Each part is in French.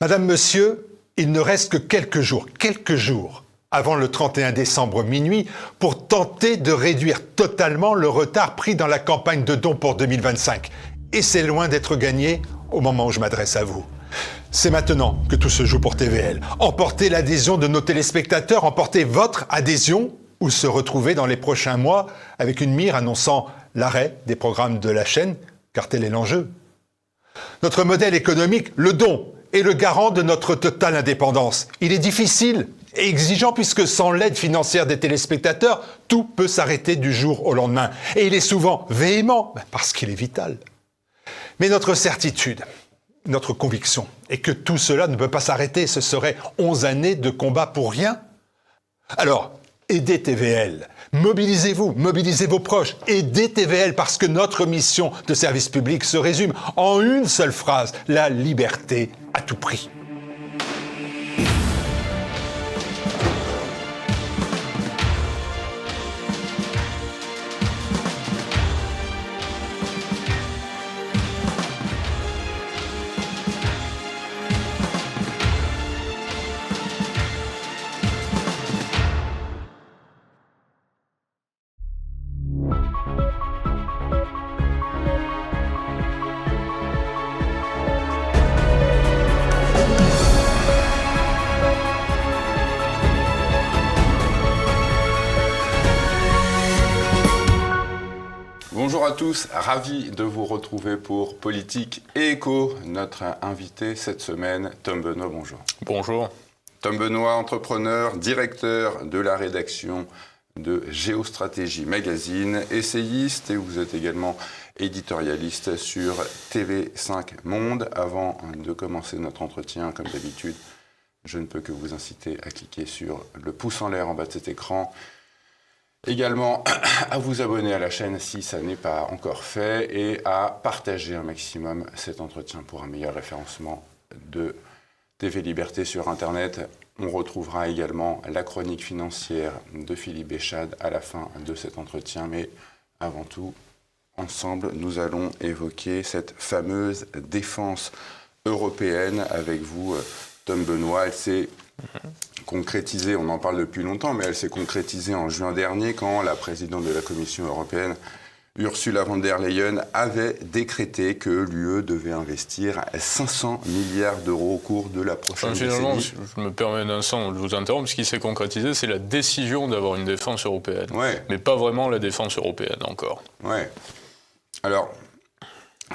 Madame, Monsieur, il ne reste que quelques jours avant le 31 décembre minuit pour tenter de réduire totalement le retard pris dans la campagne de dons pour 2025. Et c'est loin d'être gagné au moment où je m'adresse à vous. C'est maintenant que tout se joue pour TVL. Emporter l'adhésion de nos téléspectateurs, emporter votre adhésion ou se retrouver dans les prochains mois avec une mire annonçant l'arrêt des programmes de la chaîne, car tel est l'enjeu. Notre modèle économique, le don, est le garant de notre totale indépendance. Il est difficile et exigeant puisque sans l'aide financière des téléspectateurs, tout peut s'arrêter du jour au lendemain. Et il est souvent véhément parce qu'il est vital. Mais notre certitude, notre conviction est que tout cela ne peut pas s'arrêter. Ce serait 11 années de combat pour rien. Alors, aidez TVL. Mobilisez-vous, mobilisez vos proches. Aidez TVL parce que notre mission de service public se résume en une seule phrase, la liberté à tout prix. Bonjour à tous, ravi de vous retrouver pour Politique et Éco. Notre invité cette semaine, Tom Benoît, bonjour. Bonjour. Tom Benoît, entrepreneur, directeur de la rédaction de Géostratégie Magazine, essayiste et vous êtes également éditorialiste sur TV5 Monde. Avant de commencer notre entretien, comme d'habitude, je ne peux que vous inciter à cliquer sur le pouce en l'air en bas de cet écran. Également à vous abonner à la chaîne si ça n'est pas encore fait et à partager un maximum cet entretien pour un meilleur référencement de TV Liberté sur Internet. On retrouvera également la chronique financière de Philippe Béchade à la fin de cet entretien. Mais avant tout, ensemble, nous allons évoquer cette fameuse défense européenne avec vous, Tom Benoît. Elle s'est concrétisée, on en parle depuis longtemps, mais elle s'est concrétisée en juin dernier quand la présidente de la Commission européenne, Ursula von der Leyen, avait décrété que l'UE devait investir 500 milliards d'euros au cours de la prochaine décennie. Je me permets d'un instant de vous interrompre. Ce qui s'est concrétisé, c'est la décision d'avoir une défense européenne. Ouais. Mais pas vraiment la défense européenne encore. Ouais. Alors,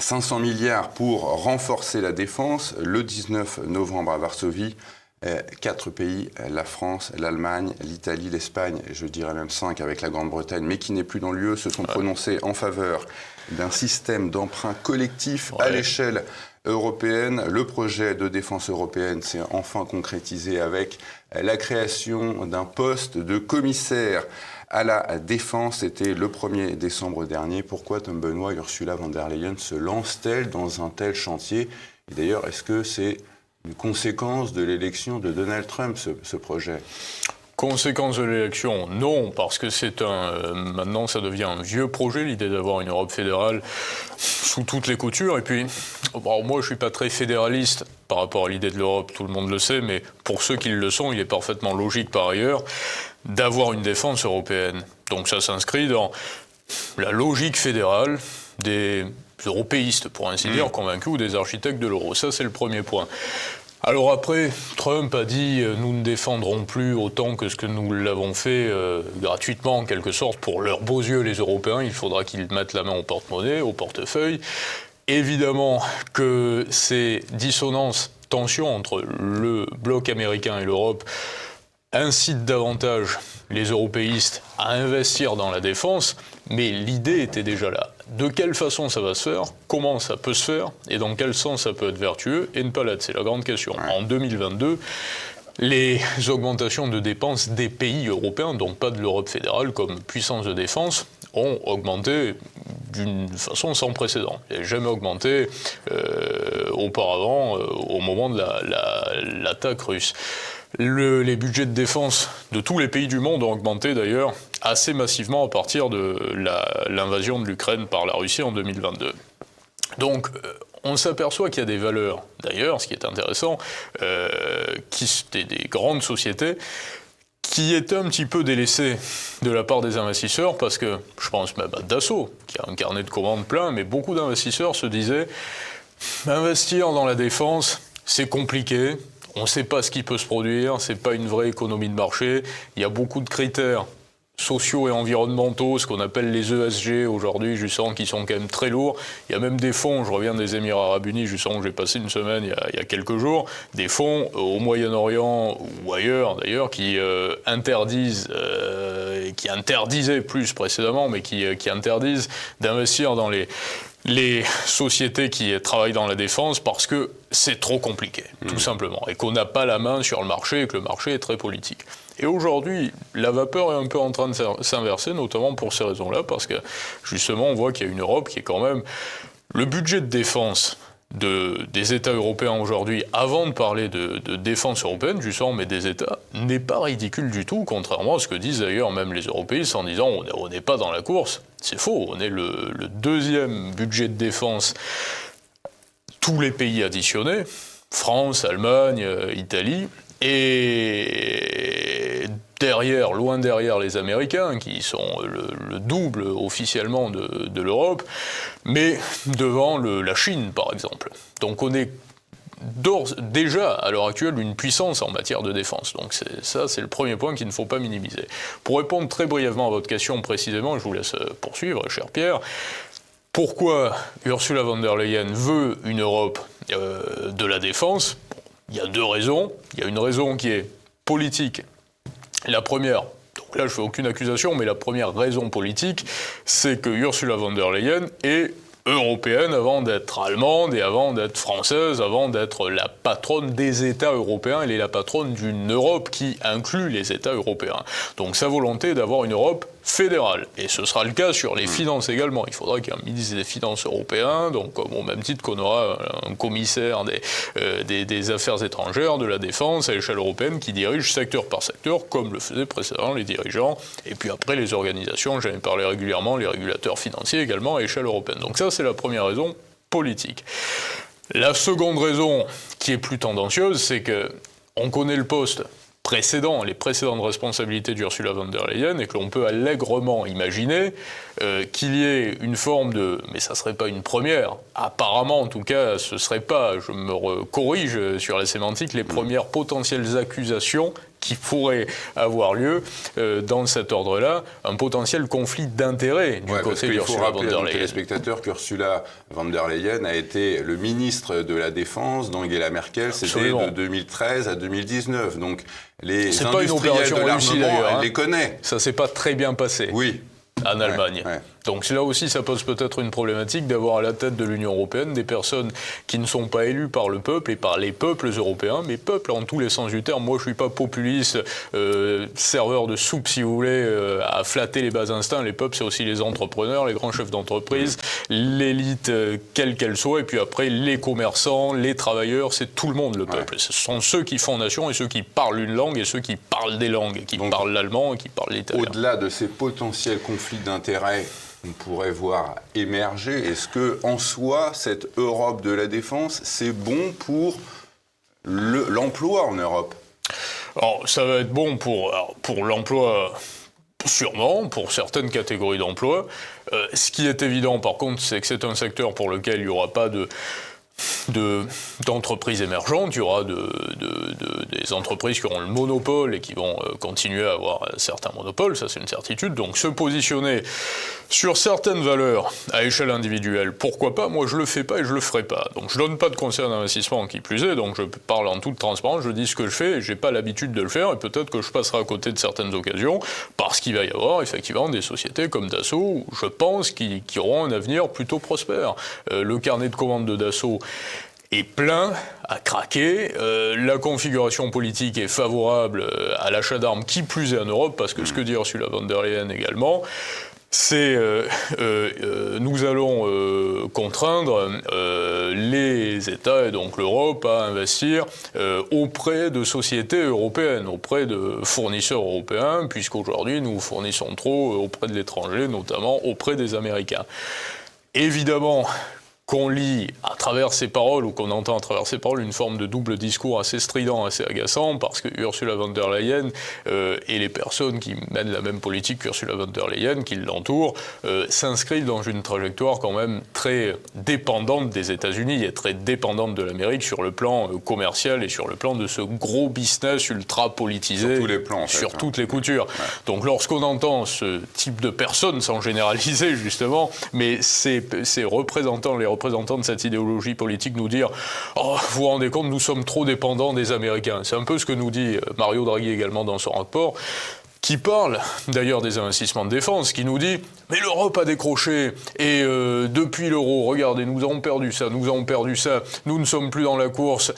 500 milliards pour renforcer la défense. Le 19 novembre à Varsovie, 4 pays, la France, l'Allemagne, l'Italie, l'Espagne, et je dirais même 5 avec la Grande-Bretagne, mais qui n'est plus dans l'UE, se sont prononcés en faveur d'un système d'emprunt collectif à l'échelle européenne. Le projet de défense européenne s'est enfin concrétisé avec la création d'un poste de commissaire à la défense. C'était le 1er décembre dernier. Pourquoi, Tom Benoît, Ursula von der Leyen se lance-t-elle dans un tel chantier? Et d'ailleurs, est-ce que c'est une conséquence de l'élection de Donald Trump, ce projet? Conséquence de l'élection, non, parce que maintenant ça devient un vieux projet, l'idée d'avoir une Europe fédérale sous toutes les coutures. Et puis, moi je ne suis pas très fédéraliste par rapport à l'idée de l'Europe, tout le monde le sait, mais pour ceux qui le sont, il est parfaitement logique par ailleurs d'avoir une défense européenne. Donc ça s'inscrit dans la logique fédérale des européistes, pour ainsi dire, convaincus, ou des architectes de l'euro. Ça, c'est le premier point. Alors après, Trump a dit « nous ne défendrons plus autant que ce que nous l'avons fait gratuitement, en quelque sorte, pour leurs beaux yeux, les Européens. Il faudra qu'ils mettent la main au porte-monnaie, au portefeuille. » Évidemment que ces dissonances, tensions entre le bloc américain et l'Europe incitent davantage les européistes à investir dans la défense, mais l'idée était déjà là. De quelle façon ça va se faire, comment ça peut se faire, et dans quel sens ça peut être vertueux, et ne pas l'être, c'est la grande question. En 2022, les augmentations de dépenses des pays européens, donc pas de l'Europe fédérale comme puissance de défense, ont augmenté d'une façon sans précédent. Il n'y a jamais augmenté auparavant, au moment de l'attaque russe. Les budgets de défense de tous les pays du monde ont augmenté d'ailleurs assez massivement à partir de l'invasion de l'Ukraine par la Russie en 2022. Donc on s'aperçoit qu'il y a des valeurs, d'ailleurs, ce qui est intéressant, des grandes sociétés, qui est un petit peu délaissé de la part des investisseurs, parce que je pense même à Dassault, qui a un carnet de commandes plein, mais beaucoup d'investisseurs se disaient investir dans la défense, c'est compliqué, on ne sait pas ce qui peut se produire, c'est pas une vraie économie de marché, il y a beaucoup de critères sociaux et environnementaux, ce qu'on appelle les ESG aujourd'hui, justement, qui sont quand même très lourds. Il y a même des fonds, je reviens des Émirats Arabes Unis, justement, où j'ai passé une semaine il y a quelques jours, des fonds au Moyen-Orient ou ailleurs d'ailleurs, qui interdisaient plus précédemment, mais qui interdisent d'investir dans les sociétés qui travaillent dans la défense parce que c'est trop compliqué, tout simplement, et qu'on n'a pas la main sur le marché et que le marché est très politique. Et aujourd'hui, la vapeur est un peu en train de s'inverser, notamment pour ces raisons-là, parce que justement, on voit qu'il y a une Europe qui est quand même... Le budget de défense des États européens aujourd'hui, avant de parler de défense européenne, justement, mais des États, n'est pas ridicule du tout, contrairement à ce que disent d'ailleurs même les européistes en disant on n'est pas dans la course. C'est faux, on est le deuxième budget de défense, tous les pays additionnés, France, Allemagne, Italie, et derrière, loin derrière les Américains, qui sont le double officiellement de l'Europe, mais devant la Chine, par exemple. Donc on est déjà, à l'heure actuelle, une puissance en matière de défense. Donc c'est le premier point qu'il ne faut pas minimiser. Pour répondre très brièvement à votre question précisément, je vous laisse poursuivre, cher Pierre, pourquoi Ursula von der Leyen veut une Europe de la défense ? Il y a deux raisons. Il y a une raison qui est politique. La première, donc là je fais aucune accusation, mais la première raison politique, c'est que Ursula von der Leyen est européenne avant d'être allemande et avant d'être française, avant d'être la patronne des États européens. Elle est la patronne d'une Europe qui inclut les États européens. Donc sa volonté est d'avoir une Europe fédérale. Et ce sera le cas sur les finances également. Il faudra qu'il y ait un ministre des Finances européen, donc au même titre qu'on aura un commissaire des affaires étrangères, de la défense à l'échelle européenne qui dirige secteur par secteur, comme le faisaient précédemment les dirigeants. Et puis après, les organisations, j'en ai parlé régulièrement, les régulateurs financiers également à l'échelle européenne. Donc ça, c'est la première raison politique. La seconde raison, qui est plus tendancieuse, c'est que on connaît le poste précédent, les précédentes responsabilités d'Ursula von der Leyen, et que l'on peut allègrement imaginer qu'il y ait une forme de... Mais ça ne serait pas une première. Apparemment, en tout cas, ce ne serait pas, je me corrige sur la sémantique, les premières potentielles accusations qui pourraient avoir lieu dans cet ordre-là, un potentiel conflit d'intérêts du côté d'Ursula von der Leyen. Il faut rappeler à nos téléspectateurs qu'Ursula von der Leyen a été le ministre de la Défense d'Angela Merkel, c'était de 2013 à 2019. Donc les industriels de l'armement, elle les connaît. Ça ne s'est pas très bien passé. Oui. En Allemagne. Ouais. Donc là aussi, ça pose peut-être une problématique d'avoir à la tête de l'Union européenne des personnes qui ne sont pas élues par le peuple et par les peuples européens, mais peuples en tous les sens du terme. Moi, je ne suis pas populiste, serveur de soupe, si vous voulez, à flatter les bas instincts. Les peuples, c'est aussi les entrepreneurs, les grands chefs d'entreprise, l'élite, quelle qu'elle soit, et puis après, les commerçants, les travailleurs, c'est tout le monde, le peuple. Ce sont ceux qui font nation et ceux qui parlent une langue et ceux qui parlent des langues, qui parlent l'allemand et qui parlent l'italien. Au-delà de ces potentiels conflits d'intérêts on pourrait voir émerger, est-ce que en soi, cette Europe de la défense, c'est bon pour l'emploi en Europe ? Alors, ça va être bon pour l'emploi, sûrement, pour certaines catégories d'emploi. Ce qui est évident, par contre, c'est que c'est un secteur pour lequel il n'y aura pas d'entreprises émergentes, il y aura des entreprises qui auront le monopole et qui vont continuer à avoir certains monopoles, ça c'est une certitude. Donc se positionner sur certaines valeurs à échelle individuelle, pourquoi pas ? Moi je le fais pas et je le ferai pas. Donc je donne pas de conseils d'investissement qui plus est, donc je parle en toute transparence, je dis ce que je fais et j'ai pas l'habitude de le faire et peut-être que je passerai à côté de certaines occasions parce qu'il va y avoir effectivement des sociétés comme Dassault, je pense, qui auront un avenir plutôt prospère. Le carnet de commandes de Dassault est plein, à craquer. La configuration politique est favorable à l'achat d'armes, qui plus est en Europe, parce que ce que dit Ursula von der Leyen également, c'est nous allons contraindre les États et donc l'Europe à investir auprès de sociétés européennes, auprès de fournisseurs européens, puisqu'aujourd'hui nous fournissons trop auprès de l'étranger, notamment auprès des Américains. Évidemment, qu'on lit à travers ses paroles ou qu'on entend à travers ses paroles une forme de double discours assez strident, assez agaçant, parce que Ursula von der Leyen et les personnes qui mènent la même politique qu'Ursula von der Leyen, qui l'entourent, s'inscrivent dans une trajectoire quand même très dépendante des États-Unis et très dépendante de l'Amérique sur le plan commercial et sur le plan de ce gros business ultra politisé sur tous les plans, en fait, sur toutes les coutures. Ouais. Donc lorsqu'on entend ce type de personnes, sans généraliser justement, mais ces représentants, les représentants de cette idéologie politique nous dire « Oh, vous vous rendez compte, nous sommes trop dépendants des Américains ». C'est un peu ce que nous dit Mario Draghi également dans son rapport, qui parle d'ailleurs des investissements de défense, qui nous dit « Mais l'Europe a décroché, et depuis l'euro, regardez, nous avons perdu ça, nous ne sommes plus dans la course ».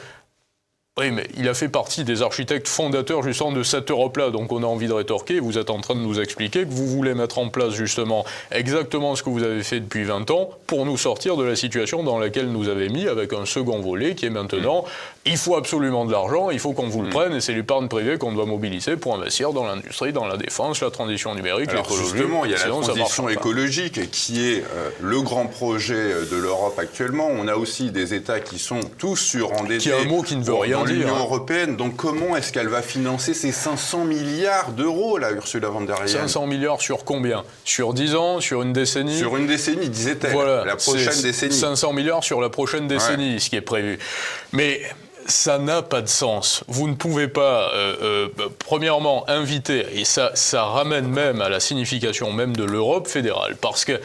Oui, mais il a fait partie des architectes fondateurs justement de cette Europe-là. Donc on a envie de rétorquer, vous êtes en train de nous expliquer que vous voulez mettre en place justement exactement ce que vous avez fait depuis 20 ans pour nous sortir de la situation dans laquelle nous avez mis avec un second volet qui est maintenant, il faut absolument de l'argent, il faut qu'on vous le prenne et c'est l'épargne privée qu'on doit mobiliser pour investir dans l'industrie, dans la défense, la transition numérique, l'écologie. Justement, il y a la transition écologique qui est le grand projet de l'Europe actuellement. On a aussi des États qui sont tous surendettés. Qui est un mot qui ne veut rien dire. L'Union européenne, donc comment est-ce qu'elle va financer ces 500 milliards d'euros, là, Ursula von der Leyen ? 500 milliards sur combien ? Sur 10 ans ? Sur une décennie ? Sur une décennie, disait-elle. Voilà, la prochaine décennie. 500 milliards sur la prochaine décennie, ce qui est prévu. Mais ça n'a pas de sens. Vous ne pouvez pas, premièrement, inviter, et ça ramène même à la signification même de l'Europe fédérale, parce que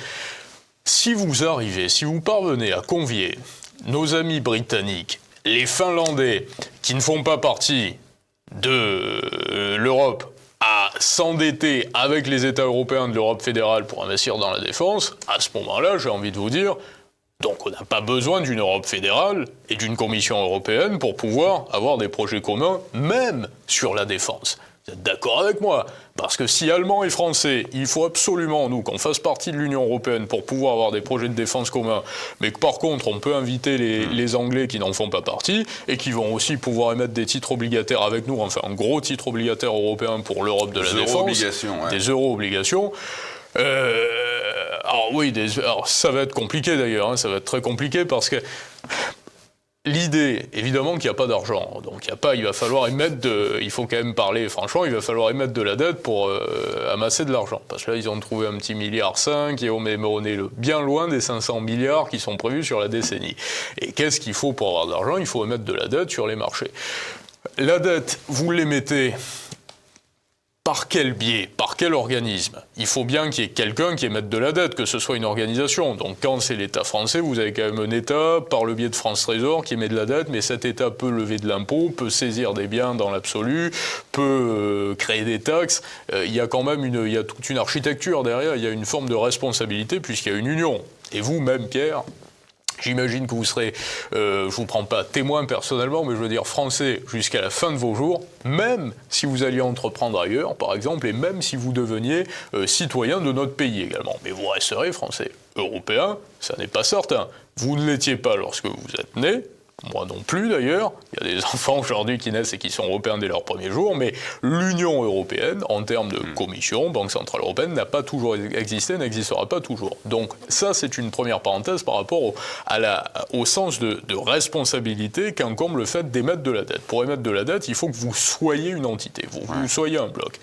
si vous parvenez à convier nos amis britanniques, les Finlandais, qui ne font pas partie de l'Europe, à s'endetter avec les États européens de l'Europe fédérale pour investir dans la défense, à ce moment-là, j'ai envie de vous dire, donc on n'a pas besoin d'une Europe fédérale et d'une Commission européenne pour pouvoir avoir des projets communs, même sur la défense. Vous êtes d'accord avec moi ? Parce que si Allemands et Français, il faut absolument, nous, qu'on fasse partie de l'Union européenne pour pouvoir avoir des projets de défense communs, mais que par contre, on peut inviter les Anglais qui n'en font pas partie, et qui vont aussi pouvoir émettre des titres obligataires avec nous, enfin un gros titre obligataire européen pour l'Europe de la défense, des euro-obligations. Alors ça va être compliqué d'ailleurs, ça va être très compliqué parce que l'idée, évidemment qu'il n'y a pas d'argent, donc il va falloir il faut quand même parler franchement, il va falloir émettre de la dette pour amasser de l'argent. Parce que là, ils ont trouvé un petit 1,5 milliard et on est bien loin des 500 milliards qui sont prévus sur la décennie. Et qu'est-ce qu'il faut pour avoir de l'argent ? Il faut émettre de la dette sur les marchés. La dette, vous l'émettez par quel biais ? Par quel organisme ? Il faut bien qu'il y ait quelqu'un qui émette de la dette, que ce soit une organisation. Donc quand c'est l'État français, vous avez quand même un État, par le biais de France Trésor, qui émet de la dette, mais cet État peut lever de l'impôt, peut saisir des biens dans l'absolu, peut créer des taxes. Il y a quand même il y a toute une architecture derrière, il y a une forme de responsabilité puisqu'il y a une union. Et vous-même, Pierre, j'imagine que vous serez, je ne vous prends pas témoin personnellement, mais je veux dire français jusqu'à la fin de vos jours, même si vous alliez entreprendre ailleurs, par exemple, et même si vous deveniez citoyen de notre pays également. Mais vous resterez français. Européen, ça n'est pas certain. Vous ne l'étiez pas lorsque vous êtes né. Moi non plus d'ailleurs, il y a des enfants aujourd'hui qui naissent et qui sont européens dès leur premier jour, mais l'Union européenne, en termes de commission, Banque centrale européenne, n'a pas toujours existé, n'existera pas toujours. Donc ça, c'est une première parenthèse par rapport au sens de responsabilité qu'incombe le fait d'émettre de la dette. Pour émettre de la dette, il faut que vous soyez une entité, vous soyez un bloc.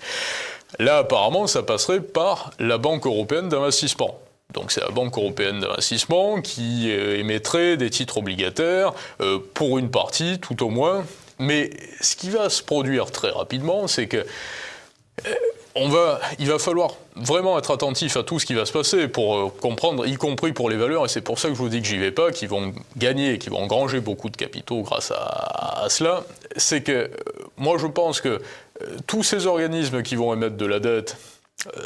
Là, apparemment, ça passerait par la Banque européenne d'investissement. Donc c'est la Banque européenne d'investissement qui émettrait des titres obligataires pour une partie, tout au moins. Mais ce qui va se produire très rapidement, c'est que il va falloir vraiment être attentif à tout ce qui va se passer pour comprendre, y compris pour les valeurs, et c'est pour ça que je vous dis que j'y vais pas, qui vont gagner, qui vont engranger beaucoup de capitaux grâce à cela. C'est que moi je pense que tous ces organismes qui vont émettre de la dette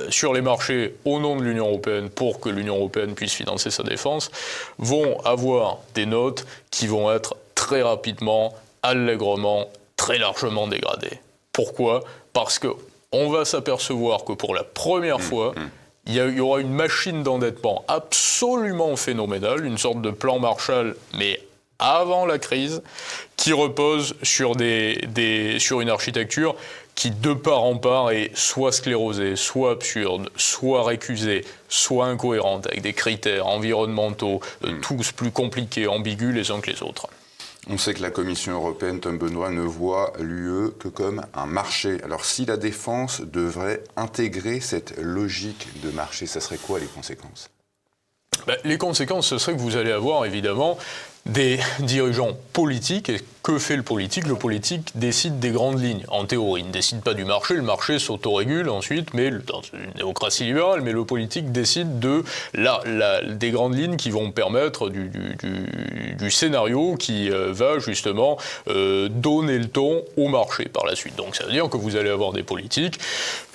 sur les marchés au nom de l'Union européenne pour que l'Union européenne puisse financer sa défense, vont avoir des notes qui vont être très rapidement, allègrement, très largement dégradées. Pourquoi ? Parce qu'on va s'apercevoir que pour la première fois, il y aura une machine d'endettement absolument phénoménale, une sorte de plan Marshall, mais avant la crise, qui repose sur une architecture qui de part en part est soit sclérosée, soit absurde, soit récusée, soit incohérente, avec des critères environnementaux tous plus compliqués, ambigus les uns que les autres. On sait que la Commission européenne, Tom Benoît, ne voit l'UE que comme un marché. Alors si la défense devrait intégrer cette logique de marché, ça serait quoi les conséquences ? Les conséquences, ce serait que vous allez avoir évidemment des dirigeants politiques. Et que fait le politique ? Le politique décide des grandes lignes, en théorie. Il ne décide pas du marché, le marché s'autorégule ensuite, mais dans une démocratie libérale, mais le politique décide des grandes lignes qui vont permettre du scénario qui va justement donner le ton au marché par la suite. Donc ça veut dire que vous allez avoir des politiques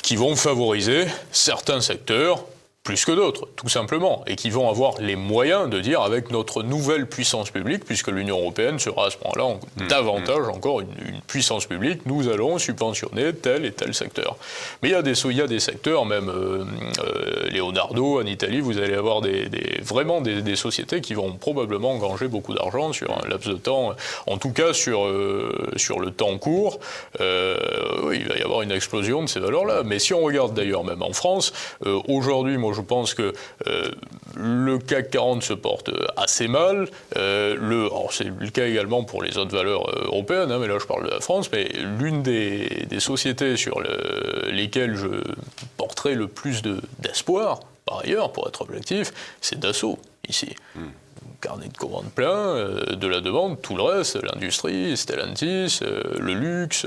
qui vont favoriser certains secteurs, plus que d'autres, tout simplement, et qui vont avoir les moyens de dire, avec notre nouvelle puissance publique, puisque l'Union européenne sera à ce moment-là davantage encore une puissance publique, nous allons subventionner tel et tel secteur. Mais il y a des secteurs, même Leonardo, en Italie, vous allez avoir vraiment des sociétés qui vont probablement engranger beaucoup d'argent sur un laps de temps, en tout cas sur le temps court. Il va y avoir une explosion de ces valeurs-là. Mais si on regarde d'ailleurs même en France, aujourd'hui, moi je pense que le CAC 40 se porte assez mal. Alors c'est le cas également pour les autres valeurs européennes, mais là je parle de la France, mais l'une des sociétés sur lesquelles je porterai le plus d'espoir, par ailleurs, pour être objectif, c'est Dassault, ici. Carnet de commandes plein, de la demande, tout le reste, l'industrie, Stellantis, le luxe,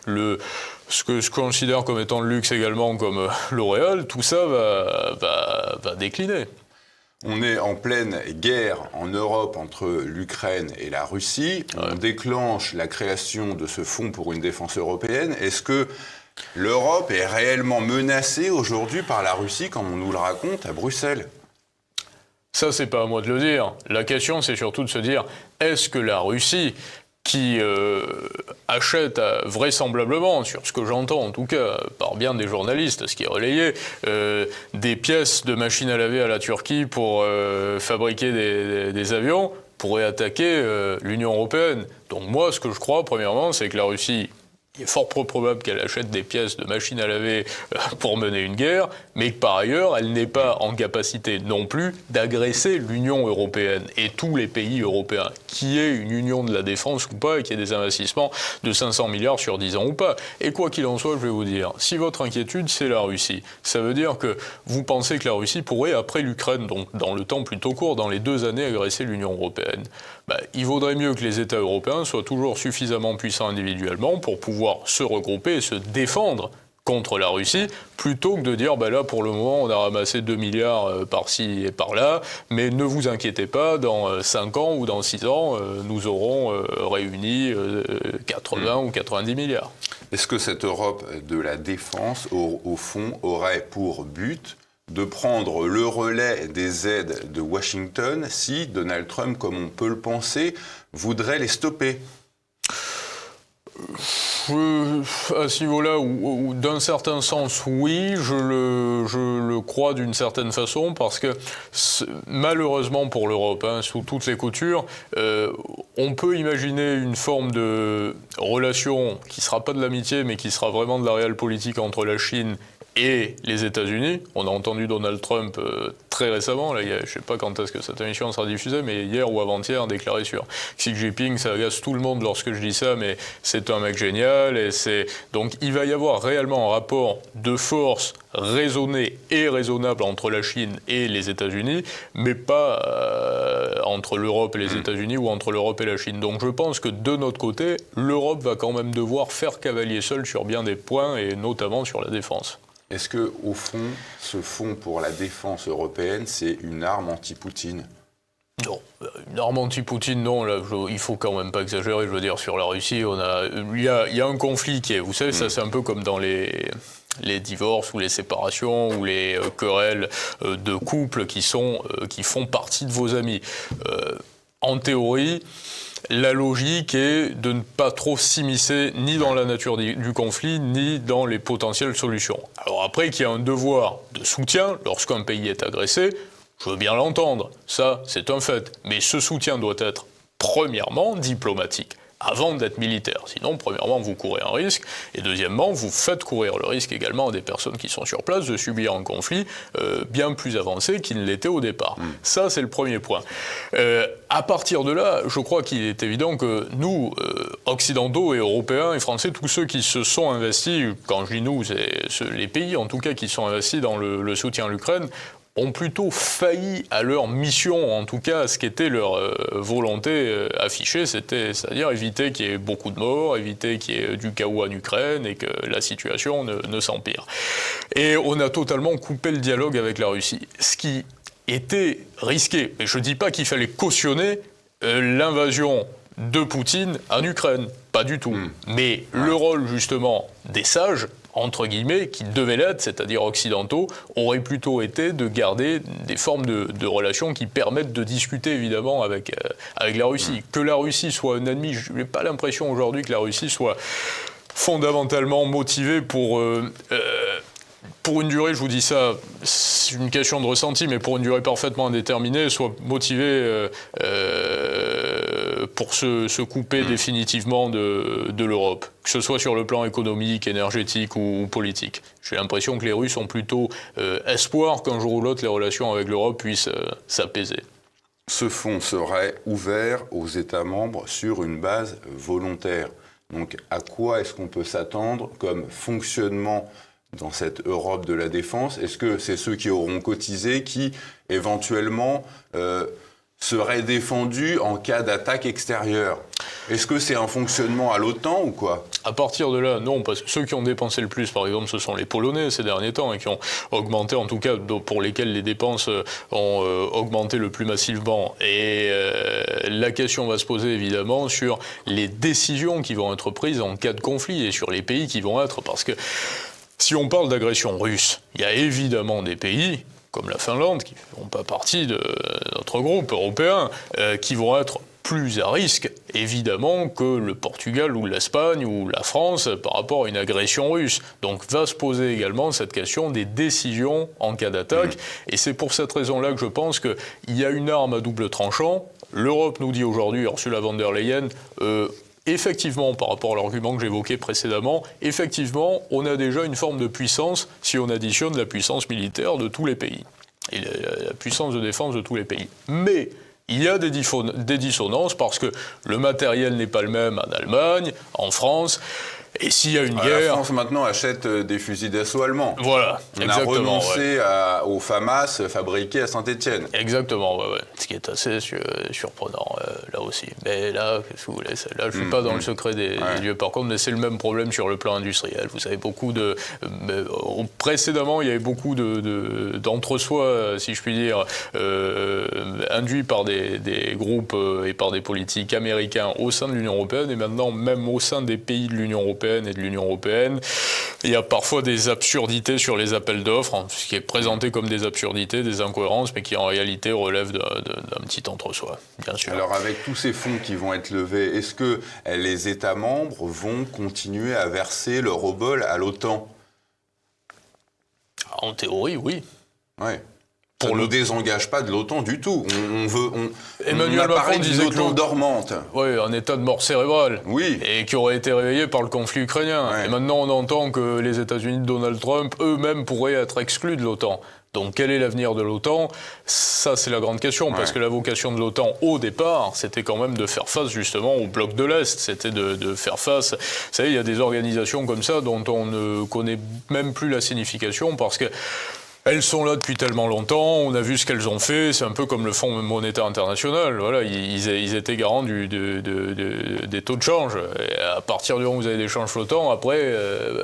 ce que je considère comme étant le luxe également, comme L'Oréal, tout ça va décliner. On est en pleine guerre en Europe entre l'Ukraine et la Russie. On déclenche la création de ce fonds pour une défense européenne. Est-ce que l'Europe est réellement menacée aujourd'hui par la Russie, comme on nous le raconte à Bruxelles ? Ça, c'est pas à moi de le dire. La question, c'est surtout de se dire, est-ce que la Russie, qui achète vraisemblablement, sur ce que j'entends en tout cas, par bien des journalistes, ce qui est relayé, des pièces de machines à laver à la Turquie pour fabriquer des avions, pourrait attaquer l'Union européenne. Donc moi, ce que je crois, premièrement, c'est que la Russie, il est fort peu probable qu'elle achète des pièces de machines à laver pour mener une guerre, mais que par ailleurs, elle n'est pas en capacité non plus d'agresser l'Union européenne et tous les pays européens, qu'il y ait une union de la défense ou pas, et qu'il y ait des investissements de 500 milliards sur 10 ans ou pas. Et quoi qu'il en soit, je vais vous dire, si votre inquiétude, c'est la Russie, ça veut dire que vous pensez que la Russie pourrait, après l'Ukraine, donc dans le temps plutôt court, dans les 2 années, agresser l'Union européenne. Il vaudrait mieux que les États européens soient toujours suffisamment puissants individuellement pour pouvoir se regrouper et se défendre contre la Russie, plutôt que de dire, là, pour le moment, on a ramassé 2 milliards par-ci et par-là, mais ne vous inquiétez pas, dans 5 ans ou dans 6 ans, nous aurons réuni 80 ou 90 milliards. Est-ce que cette Europe de la défense, au fond, aurait pour but de prendre le relais des aides de Washington si Donald Trump, comme on peut le penser, voudrait les stopper ? À ce niveau-là, ou d'un certain sens, oui, je le crois d'une certaine façon, parce que malheureusement pour l'Europe, sous toutes les coutures, on peut imaginer une forme de relation qui ne sera pas de l'amitié, mais qui sera vraiment de la réelle politique entre la Chine et les États-Unis. On a entendu Donald Trump très récemment, là, je ne sais pas quand est-ce que cette émission sera diffusée, mais hier ou avant-hier, déclaré sur Xi Jinping, ça agace tout le monde lorsque je dis ça, mais c'est un mec génial. Donc il va y avoir réellement un rapport de force raisonné et raisonnable entre la Chine et les États-Unis, mais pas entre l'Europe et les États-Unis ou entre l'Europe et la Chine. Donc je pense que de notre côté, l'Europe va quand même devoir faire cavalier seul sur bien des points, et notamment sur la défense. Est-ce que, au fond, ce fonds pour la défense européenne, c'est une arme anti-Poutine ? Non, une arme anti-Poutine, non. Là, il faut quand même pas exagérer. Je veux dire, sur la Russie, il y a un conflit qui est... Vous savez, ça c'est un peu comme dans les divorces ou les séparations ou les querelles de couple qui font partie de vos amis. En théorie, la logique est de ne pas trop s'immiscer ni dans la nature du conflit, ni dans les potentielles solutions. Alors après, qu'il y a un devoir de soutien lorsqu'un pays est agressé, je veux bien l'entendre, ça c'est un fait. Mais ce soutien doit être premièrement diplomatique. avant d'être militaire. Sinon, premièrement, vous courez un risque, et deuxièmement, vous faites courir le risque également à des personnes qui sont sur place de subir un conflit bien plus avancé qu'il ne l'était au départ. Ça, c'est le premier point. À partir de là, je crois qu'il est évident que nous, occidentaux et européens et français, tous ceux qui se sont investis, quand je dis nous, c'est les pays en tout cas qui sont investis dans le soutien à l'Ukraine, ont plutôt failli à leur mission, en tout cas à ce qu'était leur volonté affichée, c'est-à-dire éviter qu'il y ait beaucoup de morts, éviter qu'il y ait du chaos en Ukraine et que la situation ne s'empire. Et on a totalement coupé le dialogue avec la Russie, ce qui était risqué. Mais je ne dis pas qu'il fallait cautionner l'invasion de Poutine en Ukraine, pas du tout. Mais le rôle justement des sages, entre guillemets, qui devaient l'être, c'est-à-dire occidentaux, aurait plutôt été de garder des formes de relations qui permettent de discuter évidemment avec la Russie. Que la Russie soit un ennemi, je n'ai pas l'impression aujourd'hui que la Russie soit fondamentalement motivée pour une durée, je vous dis ça, c'est une question de ressenti, mais pour une durée parfaitement indéterminée, soit motivée pour se couper définitivement de l'Europe, que ce soit sur le plan économique, énergétique ou politique. J'ai l'impression que les Russes ont plutôt espoir qu'un jour ou l'autre, les relations avec l'Europe puissent s'apaiser. Ce fonds serait ouvert aux États membres sur une base volontaire. Donc à quoi est-ce qu'on peut s'attendre comme fonctionnement dans cette Europe de la défense? Est-ce que c'est ceux qui auront cotisé qui, éventuellement, seraient défendus en cas d'attaque extérieure? Est-ce que c'est un fonctionnement à l'OTAN ou quoi? À partir de là, non, parce que ceux qui ont dépensé le plus, par exemple, ce sont les Polonais ces derniers temps, et qui ont augmenté, en tout cas, pour lesquels les dépenses ont augmenté le plus massivement. Et la question va se poser, évidemment, sur les décisions qui vont être prises en cas de conflit, et sur les pays qui vont être, parce que si on parle d'agression russe, il y a évidemment des pays, comme la Finlande, qui ne font pas partie de notre groupe européen, qui vont être plus à risque, évidemment, que le Portugal ou l'Espagne ou la France par rapport à une agression russe. Donc va se poser également cette question des décisions en cas d'attaque. Et c'est pour cette raison-là que je pense qu'il y a une arme à double tranchant. L'Europe nous dit aujourd'hui, Ursula von der Leyen, effectivement, par rapport à l'argument que j'évoquais précédemment, effectivement, on a déjà une forme de puissance si on additionne la puissance militaire de tous les pays et la puissance de défense de tous les pays. Mais il y a des dissonances parce que le matériel n'est pas le même en Allemagne, en France. Et s'il y a une guerre... La France, maintenant, achète des fusils d'assaut allemands. Voilà, on exactement. On a renoncé aux FAMAS fabriqués à Saint-Étienne. Exactement, ouais. Ce qui est assez surprenant, là aussi. Mais là, qu'est-ce que vous voulez, là, je ne suis pas dans le secret des lieux, par contre, mais c'est le même problème sur le plan industriel. Vous savez, précédemment, il y avait beaucoup d'entre-soi, si je puis dire, induits par des groupes et par des politiques américains au sein de l'Union européenne, et maintenant, même au sein des pays de l'Union européenne et de l'Union européenne. Il y a parfois des absurdités sur les appels d'offres, ce qui est présenté comme des absurdités, des incohérences, mais qui en réalité relèvent d'un petit entre-soi, bien sûr. Alors avec tous ces fonds qui vont être levés, est-ce que les États membres vont continuer à verser leur obol à l'OTAN? En théorie, oui. Ouais. Ça ne nous désengage pas de l'OTAN du tout. Emmanuel Macron disait d'une OTAN dormante. Oui, un état de mort cérébrale. Oui. Et qui aurait été réveillé par le conflit ukrainien. Ouais. Et maintenant, on entend que les États-Unis de Donald Trump, eux-mêmes, pourraient être exclus de l'OTAN. Donc, quel est l'avenir de l'OTAN? Ça, c'est la grande question, parce que la vocation de l'OTAN, au départ, c'était quand même de faire face, justement, au bloc de l'Est. C'était de faire face... Vous savez, il y a des organisations comme ça dont on ne connaît même plus la signification, parce que elles sont là depuis tellement longtemps, on a vu ce qu'elles ont fait, c'est un peu comme le Fonds monétaire international, voilà, ils étaient garants des taux de change. Et à partir du moment où vous avez des changes flottants, après,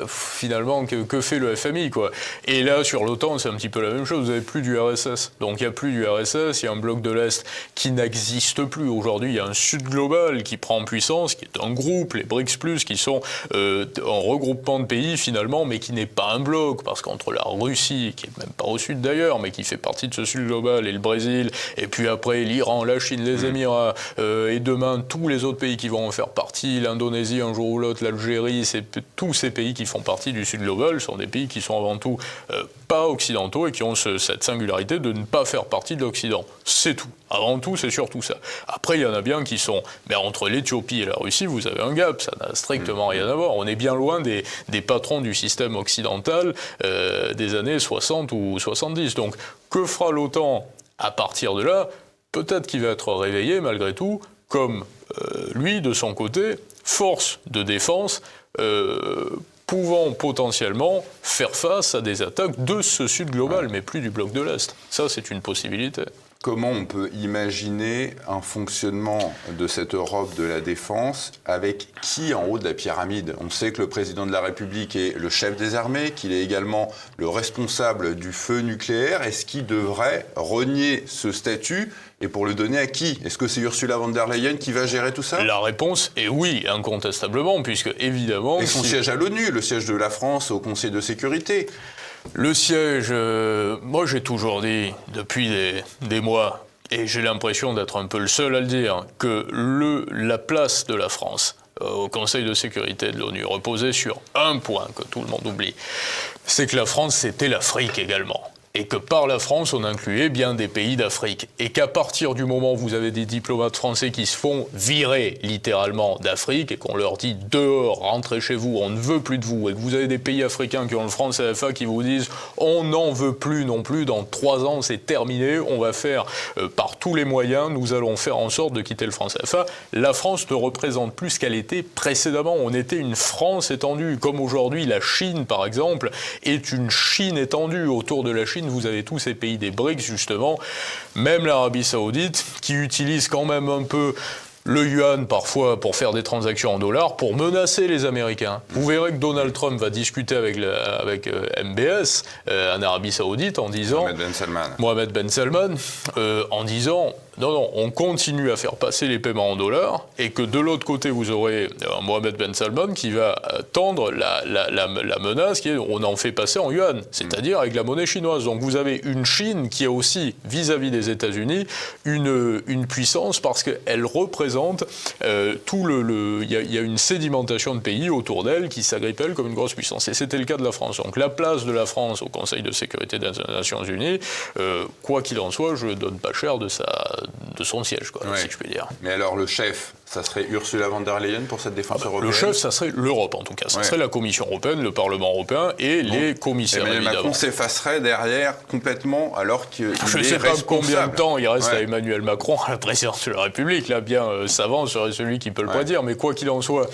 finalement, que fait le FMI, quoi? Et là, sur l'OTAN, c'est un petit peu la même chose, vous n'avez plus du RSS. Donc il n'y a plus du RSS, il y a un bloc de l'Est qui n'existe plus. Aujourd'hui, il y a un Sud global qui prend en puissance, qui est un groupe, les BRICS+, qui sont un regroupement de pays, finalement, mais qui n'est pas un bloc, parce qu'entre la Russie, qui est même pas au sud d'ailleurs, mais qui fait partie de ce sud global, et le Brésil, et puis après l'Iran, la Chine, les Émirats, et demain tous les autres pays qui vont en faire partie, l'Indonésie un jour ou l'autre, l'Algérie, tous ces pays qui font partie du sud global sont des pays qui sont avant tout pas occidentaux et qui ont cette singularité de ne pas faire partie de l'Occident. C'est tout. Avant tout, c'est surtout ça. Après, il y en a bien qui sont... Mais entre l'Éthiopie et la Russie, vous avez un gap, ça n'a strictement rien à voir. On est bien loin des patrons du système occidental des années 60 ou 70. Donc, que fera l'OTAN à partir de là? Peut-être qu'il va être réveillé, malgré tout, comme lui, de son côté, force de défense, pouvant potentiellement faire face à des attaques de ce sud global, mais plus du bloc de l'Est. Ça, c'est une possibilité. Comment on peut imaginer un fonctionnement de cette Europe de la défense avec qui en haut de la pyramide? On sait que le président de la République est le chef des armées, qu'il est également le responsable du feu nucléaire. Est-ce qu'il devrait renier ce statut et pour le donner à qui? Est-ce que c'est Ursula von der Leyen qui va gérer tout ça? La réponse est oui, incontestablement, puisque évidemment... Et son siège à l'ONU, le siège de la France au Conseil de sécurité. Le siège, moi j'ai toujours dit, depuis des mois, et j'ai l'impression d'être un peu le seul à le dire, que la place de la France au Conseil de sécurité de l'ONU reposait sur un point que tout le monde oublie, c'est que la France c'était l'Afrique également. Et que par la France, on incluait bien des pays d'Afrique. Et qu'à partir du moment où vous avez des diplomates français qui se font virer littéralement d'Afrique et qu'on leur dit « dehors, rentrez chez vous, on ne veut plus de vous », et que vous avez des pays africains qui ont le franc CFA qui vous disent « on n'en veut plus non plus, dans 3 ans c'est terminé, on va faire par tous les moyens, nous allons faire en sorte de quitter le franc CFA », la France ne représente plus ce qu'elle était précédemment. On était une France étendue, comme aujourd'hui la Chine par exemple est une Chine étendue. Autour de la Chine, vous avez tous ces pays des BRICS, justement, même l'Arabie Saoudite, qui utilise quand même un peu le yuan parfois pour faire des transactions en dollars, pour menacer les Américains. Vous verrez que Donald Trump va discuter avec MBS en Arabie Saoudite en disant... Mohamed Ben Salman, en disant... Non, on continue à faire passer les paiements en dollars et que de l'autre côté, vous aurez Mohamed Ben Salman qui va tendre la menace qui est on en fait passer en yuan, c'est-à-dire avec la monnaie chinoise. Donc vous avez une Chine qui a aussi, vis-à-vis des États-Unis, une puissance parce qu'elle représente il y a une sédimentation de pays autour d'elle qui s'agrippent elle comme une grosse puissance. Et c'était le cas de la France. Donc la place de la France au Conseil de sécurité des Nations Unies, quoi qu'il en soit, je ne donne pas cher de son siège, si je puis dire. Mais alors le chef, ça serait Ursula von der Leyen pour cette défense européenne? Le chef, ça serait l'Europe en tout cas. Ça serait la Commission européenne, le Parlement européen et les commissaires, Emmanuel évidemment. Macron s'effacerait derrière complètement alors qu'il est responsable. Je ne sais pas combien de temps il reste à Emmanuel Macron à la présidence de la République. Là, bien savant serait celui qui peut le prédire. Mais quoi qu'il en soit...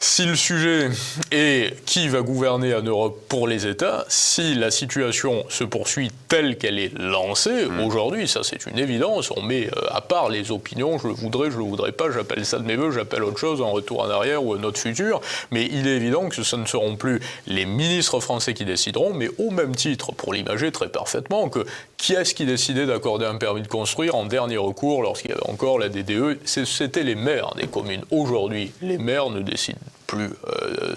Si le sujet est qui va gouverner en Europe pour les États, si la situation se poursuit telle qu'elle est lancée, aujourd'hui, ça c'est une évidence, on met à part les opinions, je le voudrais pas, j'appelle ça de mes voeux, j'appelle autre chose, un retour en arrière ou un autre futur, mais il est évident que ce ne seront plus les ministres français qui décideront, mais au même titre, pour l'imager très parfaitement, que qui est-ce qui décidait d'accorder un permis de construire en dernier recours lorsqu'il y avait encore la DDE? C'était les maires des communes. Aujourd'hui, les maires ne décident plus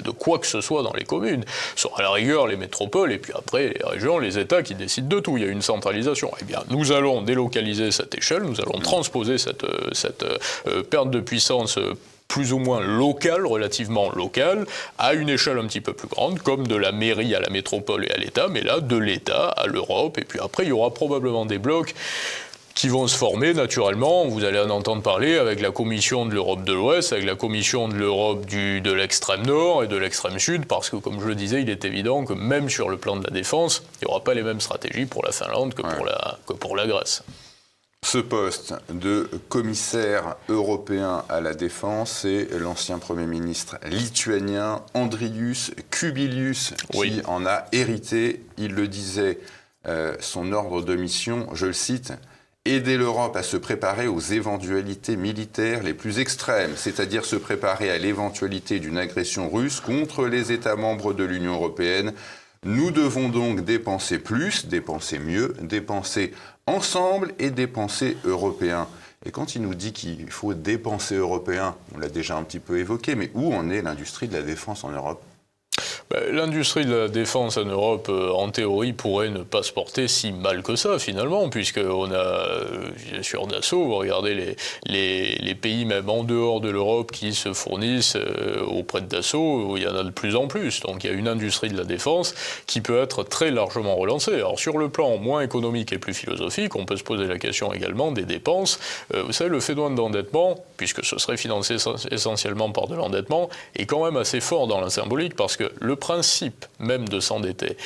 de quoi que ce soit dans les communes. Ce sont à la rigueur les métropoles et puis après les régions, les États qui décident de tout. Il y a une centralisation. Eh bien, nous allons délocaliser cette échelle, nous allons transposer cette perte de puissance plus ou moins locale, relativement locale, à une échelle un petit peu plus grande, comme de la mairie à la métropole et à l'État, mais là, de l'État à l'Europe. Et puis après, il y aura probablement des blocs qui vont se former naturellement, vous allez en entendre parler, avec la Commission de l'Europe de l'Ouest, avec la Commission de l'Europe de l'extrême nord et de l'extrême sud, parce que, comme je le disais, il est évident que même sur le plan de la défense, il n'y aura pas les mêmes stratégies pour la Finlande que pour la Grèce. Ce poste de commissaire européen à la défense, c'est l'ancien Premier ministre lituanien Andrius Kubilius qui en a hérité. Il le disait, son ordre de mission, je le cite, « Aider l'Europe à se préparer aux éventualités militaires les plus extrêmes, c'est-à-dire se préparer à l'éventualité d'une agression russe contre les États membres de l'Union européenne. Nous devons donc dépenser plus, dépenser mieux, dépenser ensemble et dépenser européen. » Et quand il nous dit qu'il faut dépenser européen, on l'a déjà un petit peu évoqué, mais où en est l'industrie de la défense en Europe ? L'industrie de la défense en Europe, en théorie, pourrait ne pas se porter si mal que ça, finalement, puisqu'on a, bien sûr, Dassault, vous regardez les pays, même en dehors de l'Europe, qui se fournissent auprès de Dassault, il y en a de plus en plus. Donc il y a une industrie de la défense qui peut être très largement relancée. Alors sur le plan moins économique et plus philosophique, on peut se poser la question également des dépenses. Vous savez, le phénomène d'endettement, puisque ce serait financé essentiellement par de l'endettement, est quand même assez fort dans la symbolique, parce que le principe même de s'endetter,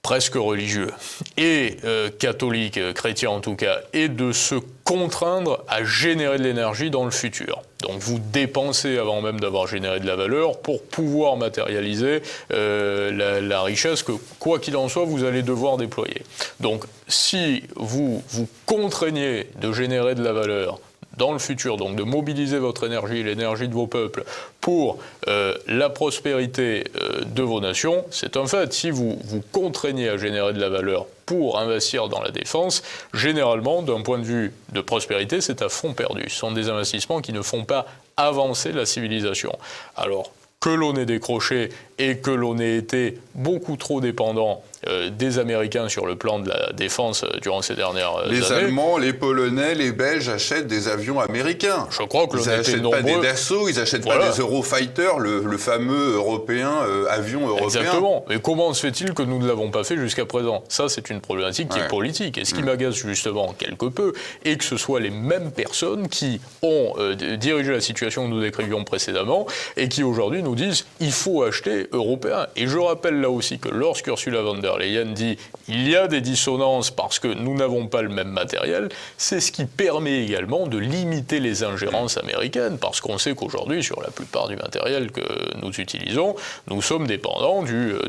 presque religieux, et catholique, chrétien en tout cas, est de se contraindre à générer de l'énergie dans le futur. Donc vous dépensez avant même d'avoir généré de la valeur pour pouvoir matérialiser la richesse que, quoi qu'il en soit, vous allez devoir déployer. Donc si vous vous contraignez de générer de la valeur dans le futur, donc de mobiliser votre énergie, l'énergie de vos peuples, pour la prospérité de vos nations, c'est un fait. Si vous vous contraignez à générer de la valeur pour investir dans la défense, généralement, d'un point de vue de prospérité, c'est à fond perdu. Ce sont des investissements qui ne font pas avancer la civilisation. Alors, que l'on ait décroché et que l'on ait été beaucoup trop dépendant des Américains sur le plan de la défense durant ces dernières années. Les Allemands, les Polonais, les Belges achètent des avions américains. Je crois que l'on était nombreux. Ils n'achètent pas des Dassault, ils n'achètent pas des Eurofighter, le fameux européen, avion européen. Exactement. Mais comment se fait-il que nous ne l'avons pas fait jusqu'à présent ? Ça, c'est une problématique qui est politique. Et ce qui m'agace justement quelque peu, est que ce soit les mêmes personnes qui ont dirigé la situation que nous décrivions précédemment et qui aujourd'hui nous disent il faut acheter européen. Et je rappelle là aussi que lorsqu'Ursula von der Leyen dit il y a des dissonances parce que nous n'avons pas le même matériel, c'est ce qui permet également de limiter les ingérences américaines, parce qu'on sait qu'aujourd'hui, sur la plupart du matériel que nous utilisons, nous sommes dépendants,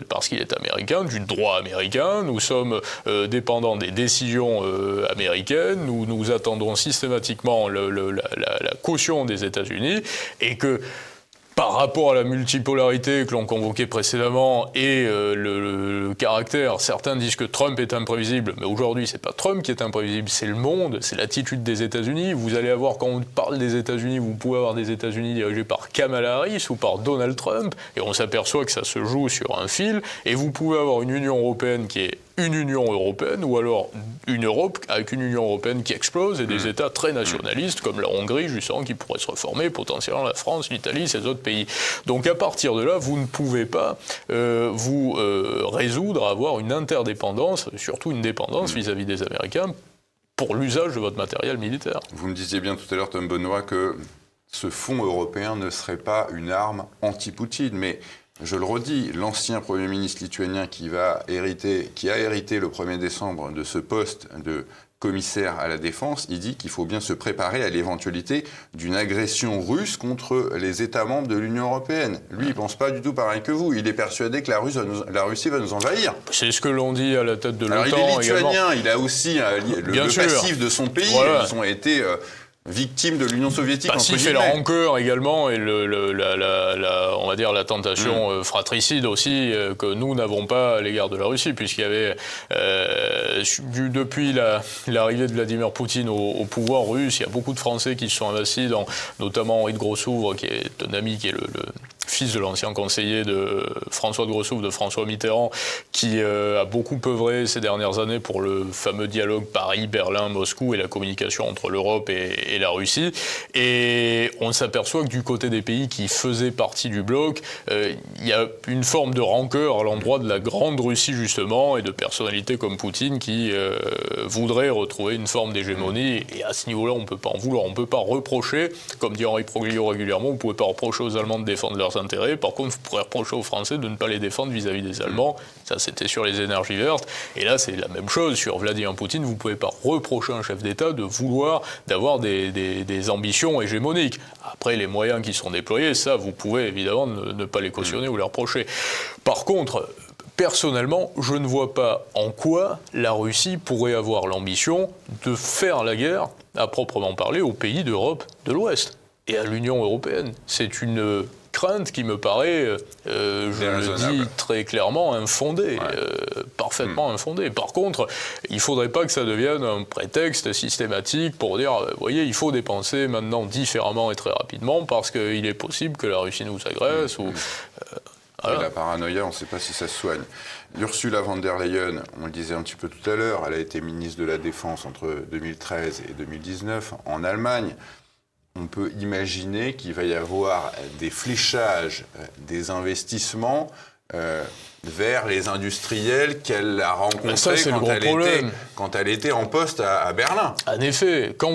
parce qu'il est américain, du droit américain, nous sommes dépendants des décisions américaines, nous attendons systématiquement la caution des États-Unis, et que par rapport à la multipolarité que l'on convoquait précédemment et le caractère, certains disent que Trump est imprévisible, mais aujourd'hui c'est pas Trump qui est imprévisible, c'est le monde, c'est l'attitude des États-Unis. Vous allez avoir, quand on parle des États-Unis, vous pouvez avoir des États-Unis dirigés par Kamala Harris ou par Donald Trump, et on s'aperçoit que ça se joue sur un fil, et vous pouvez avoir une Union européenne qui est une Union européenne, ou alors une Europe avec une Union européenne qui explose, et des États très nationalistes, comme la Hongrie, justement, qui pourraient se reformer, potentiellement la France, l'Italie, ces autres pays. Donc à partir de là, vous ne pouvez pas vous résoudre à avoir une interdépendance, surtout une dépendance vis-à-vis des Américains, pour l'usage de votre matériel militaire. Vous me disiez bien tout à l'heure, Tom Benoît, que ce fonds européen ne serait pas une arme anti-Poutine, mais je le redis, l'ancien Premier ministre lituanien qui a hérité le 1er décembre de ce poste de commissaire à la défense, il dit qu'il faut bien se préparer à l'éventualité d'une agression russe contre les États membres de l'Union européenne. Lui, il ne pense pas du tout pareil que vous. Il est persuadé que la Russie va nous envahir. C'est ce que l'on dit à la tête de l'OTAN. Alors, il est lituanien, également. il a aussi le passif de son pays. Voilà. Ils ont été victimes de l'Union soviétique. Passif et la rancœur également, et on va dire la tentation fratricide aussi, que nous n'avons pas à l'égard de la Russie, puisqu'il y avait, depuis l'arrivée de Vladimir Poutine au pouvoir russe, il y a beaucoup de Français qui se sont investis dans, notamment Henri de Grossouvre, qui est un ami, qui est le fils de l'ancien conseiller de François de Grossouvre, de François Mitterrand, qui a beaucoup œuvré ces dernières années pour le fameux dialogue Paris-Berlin-Moscou et la communication entre l'Europe et la Russie. Et on s'aperçoit que du côté des pays qui faisaient partie du bloc, il y a une forme de rancœur à l'endroit de la grande Russie, justement, et de personnalités comme Poutine qui voudraient retrouver une forme d'hégémonie. Et à ce niveau-là, on ne peut pas en vouloir. On ne peut pas reprocher, comme dit Henri Proglio régulièrement, vous ne pouvez pas reprocher aux Allemands de défendre leurs intérêts. Par contre, vous pourrez reprocher aux Français de ne pas les défendre vis-à-vis des Allemands. Ça, c'était sur les énergies vertes. Et là, c'est la même chose. Sur Vladimir Poutine, vous ne pouvez pas reprocher à un chef d'État d'avoir des ambitions hégémoniques. Après, les moyens qui sont déployés, ça, vous pouvez évidemment ne pas les cautionner ou les reprocher. Par contre, personnellement, je ne vois pas en quoi la Russie pourrait avoir l'ambition de faire la guerre, à proprement parler, aux pays d'Europe de l'Ouest et à l'Union européenne. C'est une crainte qui me paraît, je le dis très clairement, infondée, parfaitement infondée. Par contre, il ne faudrait pas que ça devienne un prétexte systématique pour dire, vous voyez, il faut dépenser maintenant différemment et très rapidement parce qu'il est possible que la Russie nous agresse. Voilà. Et la paranoïa, on ne sait pas si ça se soigne. Ursula von der Leyen, on le disait un petit peu tout à l'heure, elle a été ministre de la Défense entre 2013 et 2019 en Allemagne. On peut imaginer qu'il va y avoir des fléchages, des investissements vers les industriels qu'elle a rencontrés quand elle était en poste à Berlin. En effet, quand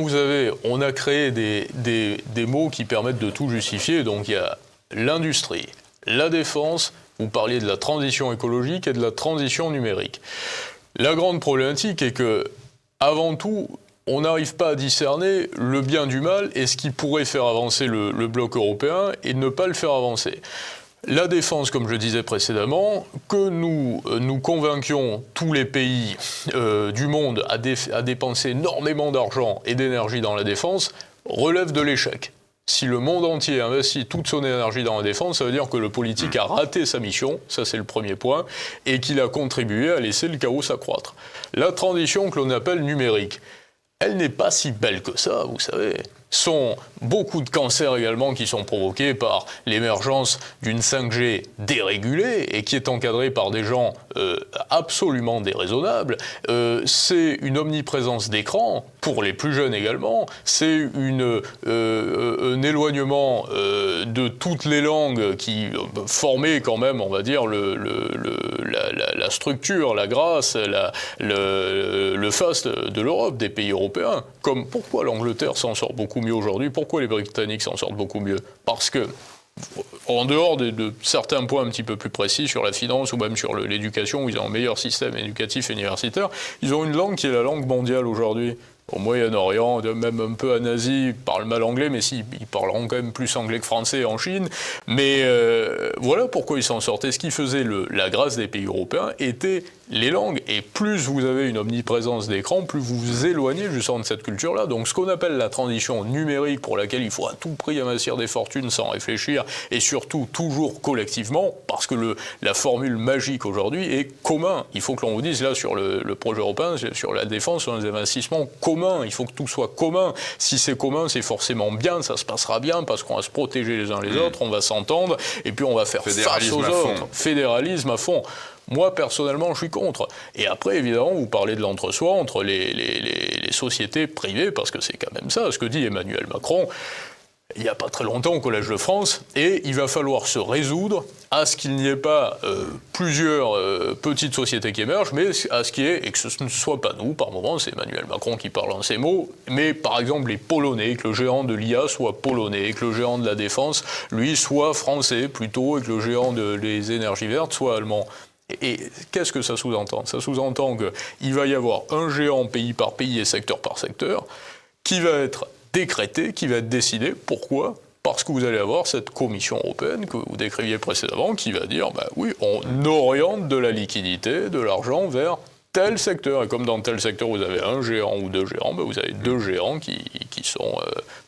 on a créé des mots qui permettent de tout justifier, donc il y a l'industrie, la défense, vous parliez de la transition écologique et de la transition numérique. La grande problématique est que, avant tout, on n'arrive pas à discerner le bien du mal et ce qui pourrait faire avancer le bloc européen et ne pas le faire avancer. La défense, comme je disais précédemment, que nous convainquions tous les pays du monde à dépenser énormément d'argent et d'énergie dans la défense, relève de l'échec. Si le monde entier investit toute son énergie dans la défense, ça veut dire que le politique a raté sa mission, ça c'est le premier point, et qu'il a contribué à laisser le chaos s'accroître. La transition que l'on appelle numérique, elle n'est pas si belle que ça, vous savez. Sont beaucoup de cancers également qui sont provoqués par l'émergence d'une 5G dérégulée et qui est encadrée par des gens absolument déraisonnables. C'est une omniprésence d'écran, pour les plus jeunes également. C'est un éloignement de toutes les langues qui formaient quand même, on va dire, la structure, la grâce, le faste de l'Europe, des pays européens. Comme pourquoi l'Angleterre s'en sort beaucoup mieux aujourd'hui, pourquoi les Britanniques s'en sortent beaucoup mieux? Parce que, en dehors de certains points un petit peu plus précis sur la finance ou même sur l'éducation, où ils ont un meilleur système éducatif et universitaire, ils ont une langue qui est la langue mondiale aujourd'hui. Au Moyen-Orient, même un peu en Asie, ils parlent mal anglais, mais si, ils parleront quand même plus anglais que français en Chine. Mais voilà pourquoi ils s'en sortaient. Ce qui faisait la grâce des pays européens était les langues. Et plus vous avez une omniprésence d'écran, plus vous vous éloignez justement de cette culture-là. Donc ce qu'on appelle la transition numérique, pour laquelle il faut à tout prix investir des fortunes sans réfléchir, et surtout toujours collectivement, parce que la formule magique aujourd'hui est commun. Il faut que l'on vous dise, là, sur le projet européen, sur la défense, sur les investissements communs. Il faut que tout soit commun. Si c'est commun, c'est forcément bien, ça se passera bien, parce qu'on va se protéger les uns les autres, on va s'entendre, et puis on va faire face aux autres. Fédéralisme à fond. Moi, personnellement, je suis contre. Et après, évidemment, vous parlez de l'entre-soi entre les sociétés privées, parce que c'est quand même ça, ce que dit Emmanuel Macron, il n'y a pas très longtemps au Collège de France, et il va falloir se résoudre à ce qu'il n'y ait pas plusieurs petites sociétés qui émergent, mais à ce qui est, et que ce ne soit pas nous, par moment, c'est Emmanuel Macron qui parle en ces mots, mais par exemple les Polonais, que le géant de l'IA soit polonais, que le géant de la défense, lui, soit français plutôt, et que le géant des énergies vertes soit allemand. Et qu'est-ce que ça sous-entend? Ça sous-entend qu'il va y avoir un géant pays par pays et secteur par secteur qui va être décrété, qui va être décidé. Pourquoi? Parce que vous allez avoir cette commission européenne que vous décriviez précédemment qui va dire, oui, on oriente de la liquidité, de l'argent vers tel secteur. Et comme dans tel secteur, vous avez un géant ou deux géants, vous avez deux géants qui sont,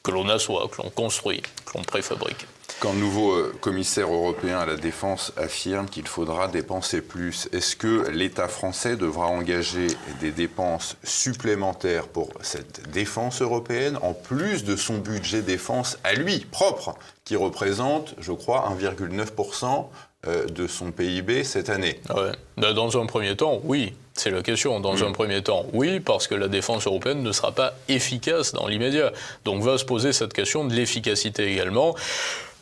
que l'on assoit, que l'on construit, que l'on préfabrique. Quand le nouveau commissaire européen à la défense affirme qu'il faudra dépenser plus, est-ce que l'État français devra engager des dépenses supplémentaires pour cette défense européenne, en plus de son budget défense à lui, propre, qui représente, je crois, 1,9% de son PIB cette année? Ouais. Dans un premier temps, oui. C'est la question. Dans un premier temps, oui, parce que la défense européenne ne sera pas efficace dans l'immédiat. Donc va se poser cette question de l'efficacité également.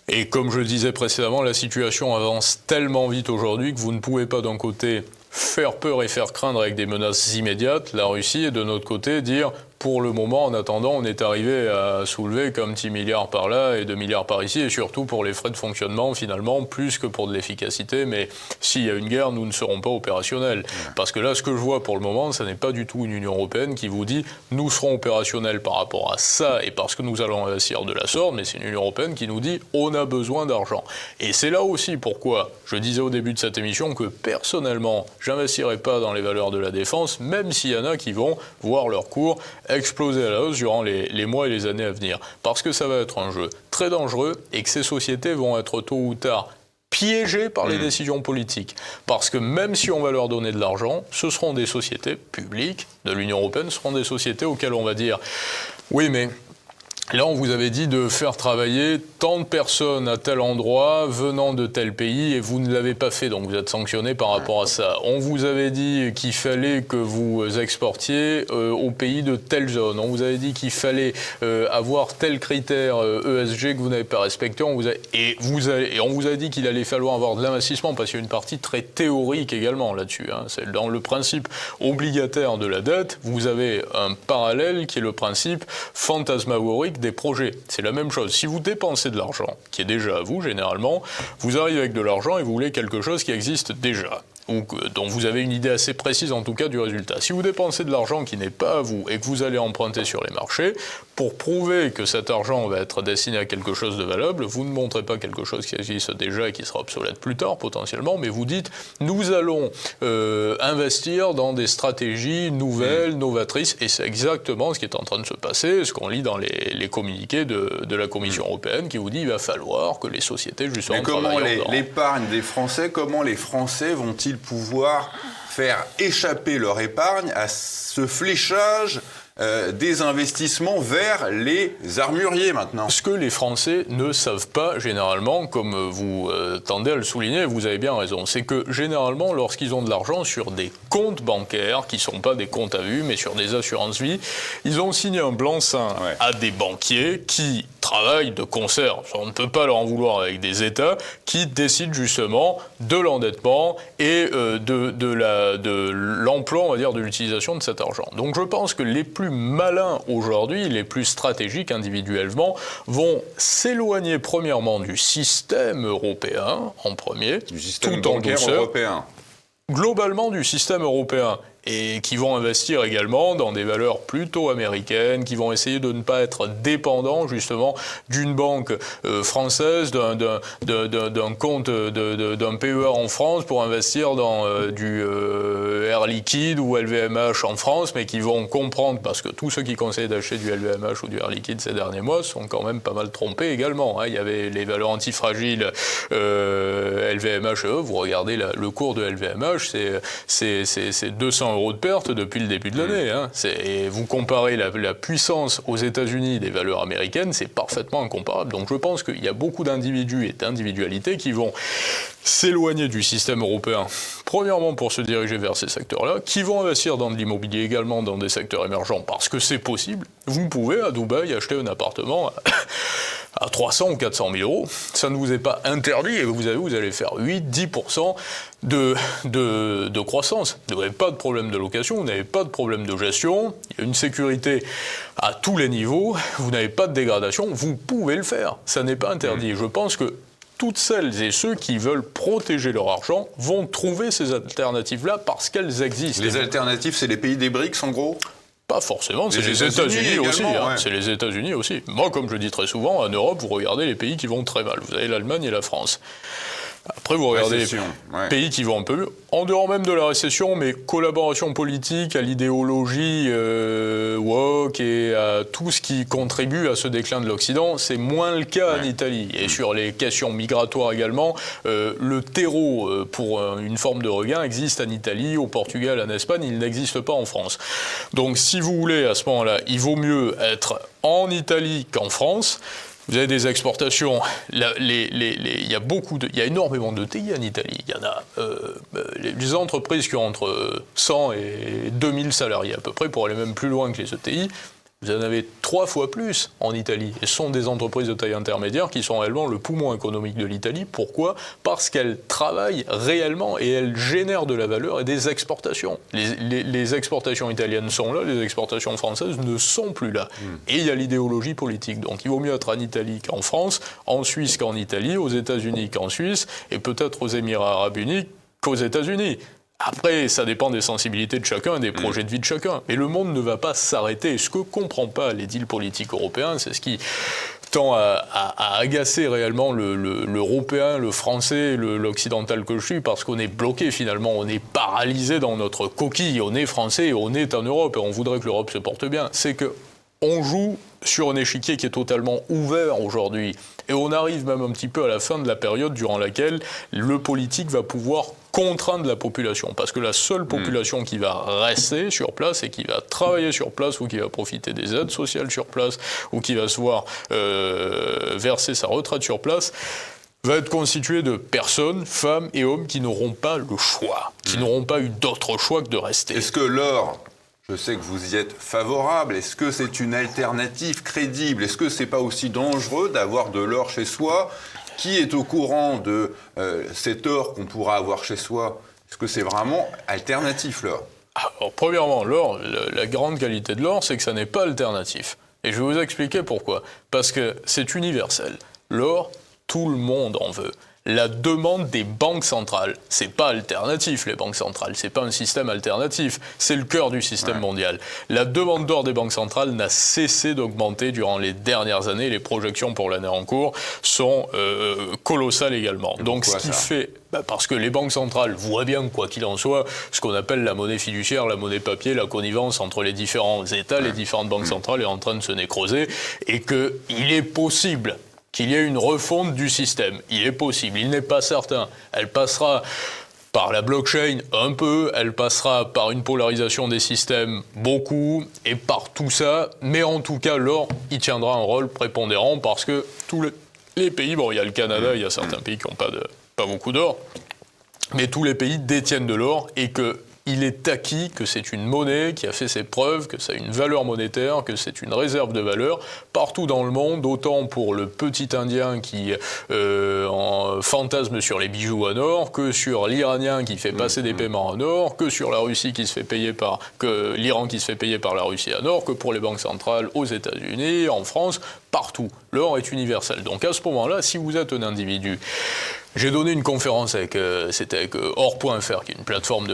Et comme je le disais précédemment, la situation avance tellement vite aujourd'hui que vous ne pouvez pas d'un côté faire peur et faire craindre avec des menaces immédiates la Russie, et de notre côté dire pour le moment, en attendant, on est arrivé à soulever qu'un petit milliard par là et 2 milliards par ici, et surtout pour les frais de fonctionnement, finalement, plus que pour de l'efficacité. Mais s'il y a une guerre, nous ne serons pas opérationnels. Parce que là, ce que je vois pour le moment, ce n'est pas du tout une Union européenne qui vous dit « nous serons opérationnels par rapport à ça et parce que nous allons investir de la sorte », mais c'est une Union européenne qui nous dit « on a besoin d'argent ». Et c'est là aussi pourquoi je disais au début de cette émission que personnellement, j'investirai pas dans les valeurs de la défense, même s'il y en a qui vont voir leur cours exploser à la hausse durant les mois et les années à venir. Parce que ça va être un jeu très dangereux et que ces sociétés vont être tôt ou tard piégées par les décisions politiques. Parce que même si on va leur donner de l'argent, ce seront des sociétés publiques de l'Union européenne, ce seront des sociétés auxquelles on va dire « oui, mais Là, on vous avait dit de faire travailler tant de personnes à tel endroit, venant de tel pays, et vous ne l'avez pas fait, donc vous êtes sanctionné par rapport à ça. On vous avait dit qu'il fallait que vous exportiez au pays de telle zone. On vous avait dit qu'il fallait avoir tel critère ESG que vous n'avez pas respecté. On vous a dit qu'il allait falloir avoir de l'investissement, parce qu'il y a une partie très théorique également là-dessus. C'est dans le principe obligataire de la dette, vous avez un parallèle qui est le principe fantasmagorique des projets. C'est la même chose. Si vous dépensez de l'argent, qui est déjà à vous généralement, vous arrivez avec de l'argent et vous voulez quelque chose qui existe déjà, ou dont vous avez une idée assez précise en tout cas du résultat. Si vous dépensez de l'argent qui n'est pas à vous et que vous allez emprunter sur les marchés, pour prouver que cet argent va être destiné à quelque chose de valable, vous ne montrez pas quelque chose qui existe déjà et qui sera obsolète plus tard potentiellement, mais vous dites nous allons investir dans des stratégies nouvelles, novatrices, et c'est exactement ce qui est en train de se passer, ce qu'on lit dans les communiqués de la Commission européenne qui vous dit il va falloir que les sociétés justement travaillent l'épargne des Français, comment les Français vont-ils pouvoir faire échapper leur épargne à ce fléchage des investissements vers les armuriers maintenant? Ce que les Français ne savent pas généralement, comme vous tendez à le souligner, vous avez bien raison, c'est que généralement lorsqu'ils ont de l'argent sur des comptes bancaires, qui ne sont pas des comptes à vue, mais sur des assurances-vie, ils ont signé un blanc-seing à des banquiers qui travaillent de concert, on ne peut pas leur en vouloir avec des États, qui décident justement de l'endettement et de l'emploi, on va dire, de l'utilisation de cet argent. Donc je pense que les plus malins aujourd'hui, les plus stratégiques individuellement, vont s'éloigner premièrement du système européen en premier, du système tout en bancaire douceur, européen. Globalement du système européen, et qui vont investir également dans des valeurs plutôt américaines, qui vont essayer de ne pas être dépendants justement d'une banque française, d'un compte d'un PEA en France pour investir dans du Air Liquide ou LVMH en France, mais qui vont comprendre, parce que tous ceux qui conseillent d'acheter du LVMH ou du Air Liquide ces derniers mois sont quand même pas mal trompés également. Il y avait les valeurs antifragiles LVMH, vous regardez le cours de LVMH, c'est 200 € de perte depuis le début de l'année. Et vous comparez la puissance aux États-Unis des valeurs américaines, c'est parfaitement incomparable. Donc je pense qu'il y a beaucoup d'individus et d'individualités qui vont s'éloigner du système européen, premièrement pour se diriger vers ces secteurs-là, qui vont investir dans de l'immobilier également dans des secteurs émergents, parce que c'est possible. Vous pouvez à Dubaï acheter un appartement à 300 ou 400 000 €, ça ne vous est pas interdit, et vous allez faire 8-10% de croissance. Vous n'avez pas de problème de location, vous n'avez pas de problème de gestion, il y a une sécurité à tous les niveaux, vous n'avez pas de dégradation, vous pouvez le faire, ça n'est pas interdit. Je pense que toutes celles et ceux qui veulent protéger leur argent vont trouver ces alternatives-là parce qu'elles existent. Les alternatives, c'est les pays des BRICS en gros ? Pas forcément, c'est les États-Unis aussi. C'est les États-Unis aussi. Moi, comme je dis très souvent, en Europe, vous regardez les pays qui vont très mal. Vous avez l'Allemagne et la France. Après, vous regardez les pays qui vont un peu mieux. En dehors même de la récession, mais collaboration politique, à l'idéologie woke et à tout ce qui contribue à ce déclin de l'Occident, c'est moins le cas en Italie. Et sur les questions migratoires également, le terreau pour une forme de regain existe en Italie, au Portugal, en Espagne, il n'existe pas en France. Donc si vous voulez, à ce moment-là, il vaut mieux être en Italie qu'en France. Vous avez des exportations, il y a énormément de TI en Italie. Il y en a les entreprises qui ont entre 100 et 2000 salariés à peu près, pour aller même plus loin que les ETI. Vous en avez 3 fois plus en Italie. Et ce sont des entreprises de taille intermédiaire qui sont réellement le poumon économique de l'Italie. Pourquoi ? Parce qu'elles travaillent réellement et elles génèrent de la valeur et des exportations. Les exportations italiennes sont là, les exportations françaises ne sont plus là. Et il y a l'idéologie politique. Donc il vaut mieux être en Italie qu'en France, en Suisse qu'en Italie, aux États-Unis qu'en Suisse, et peut-être aux Émirats arabes unis qu'aux États-Unis. Après, ça dépend des sensibilités de chacun, des projets de vie de chacun. Mais le monde ne va pas s'arrêter. Ce que ne comprend pas l'édile politique européen, c'est ce qui tend à agacer réellement l'Européen, le Français, l'Occidental que je suis, parce qu'on est bloqué finalement, on est paralysé dans notre coquille. On est Français, on est en Europe et on voudrait que l'Europe se porte bien. C'est que on joue sur un échiquier qui est totalement ouvert aujourd'hui. Et on arrive même un petit peu à la fin de la période durant laquelle le politique va pouvoir contraindre la population. Parce que la seule population qui va rester sur place et qui va travailler sur place ou qui va profiter des aides sociales sur place ou qui va se voir verser sa retraite sur place va être constituée de personnes, femmes et hommes qui n'auront pas le choix, qui n'auront pas eu d'autre choix que de rester. Est-ce que l'or, je sais que vous y êtes favorable, est-ce que c'est une alternative crédible? Est-ce que c'est pas aussi dangereux d'avoir de l'or chez soi? Qui est au courant de cet or qu'on pourra avoir chez soi? Est-ce que c'est vraiment alternatif, l'or? Alors, premièrement, l'or, la grande qualité de l'or, c'est que ça n'est pas alternatif. Et je vais vous expliquer pourquoi. Parce que c'est universel. L'or, tout le monde en veut. La demande des banques centrales, c'est pas alternatif les banques centrales, c'est pas un système alternatif, c'est le cœur du système mondial. La demande d'or des banques centrales n'a cessé d'augmenter durant les dernières années, les projections pour l'année en cours sont colossales également. Donc ce qui fait, parce que les banques centrales voient bien, quoi qu'il en soit, ce qu'on appelle la monnaie fiduciaire, la monnaie papier, la connivence entre les différents États, les différentes banques centrales est en train de se nécroser, et qu'il est possible qu'il y ait une refonte du système. Il est possible, il n'est pas certain. Elle passera par la blockchain un peu, elle passera par une polarisation des systèmes beaucoup, et par tout ça, mais en tout cas, l'or, il tiendra un rôle prépondérant parce que tous les pays, bon, il y a le Canada, il y a certains pays qui n'ont pas beaucoup d'or, mais tous les pays détiennent de l'or et il est acquis que c'est une monnaie qui a fait ses preuves, que ça a une valeur monétaire, que c'est une réserve de valeur partout dans le monde, autant pour le petit Indien qui fantasme sur les bijoux en or, que sur l'Iranien qui fait passer des paiements en or, que sur la Russie qui se fait payer que l'Iran qui se fait payer par la Russie en or, que pour les banques centrales aux États-Unis, en France, partout. L'or est universel. Donc à ce moment-là, si vous êtes un individu, j'ai donné une conférence c'était avec or.fr, qui est une plateforme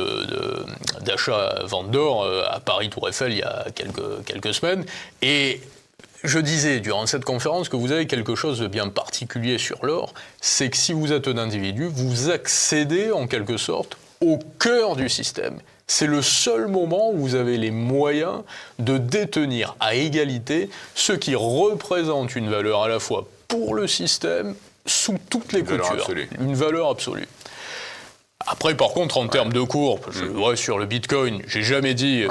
d'achat-vente d'or à Paris Tour Eiffel il y a quelques semaines, et je disais durant cette conférence que vous avez quelque chose de bien particulier sur l'or, c'est que si vous êtes un individu, vous accédez en quelque sorte au cœur du système. C'est le seul moment où vous avez les moyens de détenir à égalité ce qui représente une valeur à la fois pour le système, sous toutes les coutures. Une valeur absolue. Après, par contre, en termes de cours, sur le Bitcoin, j'ai jamais dit,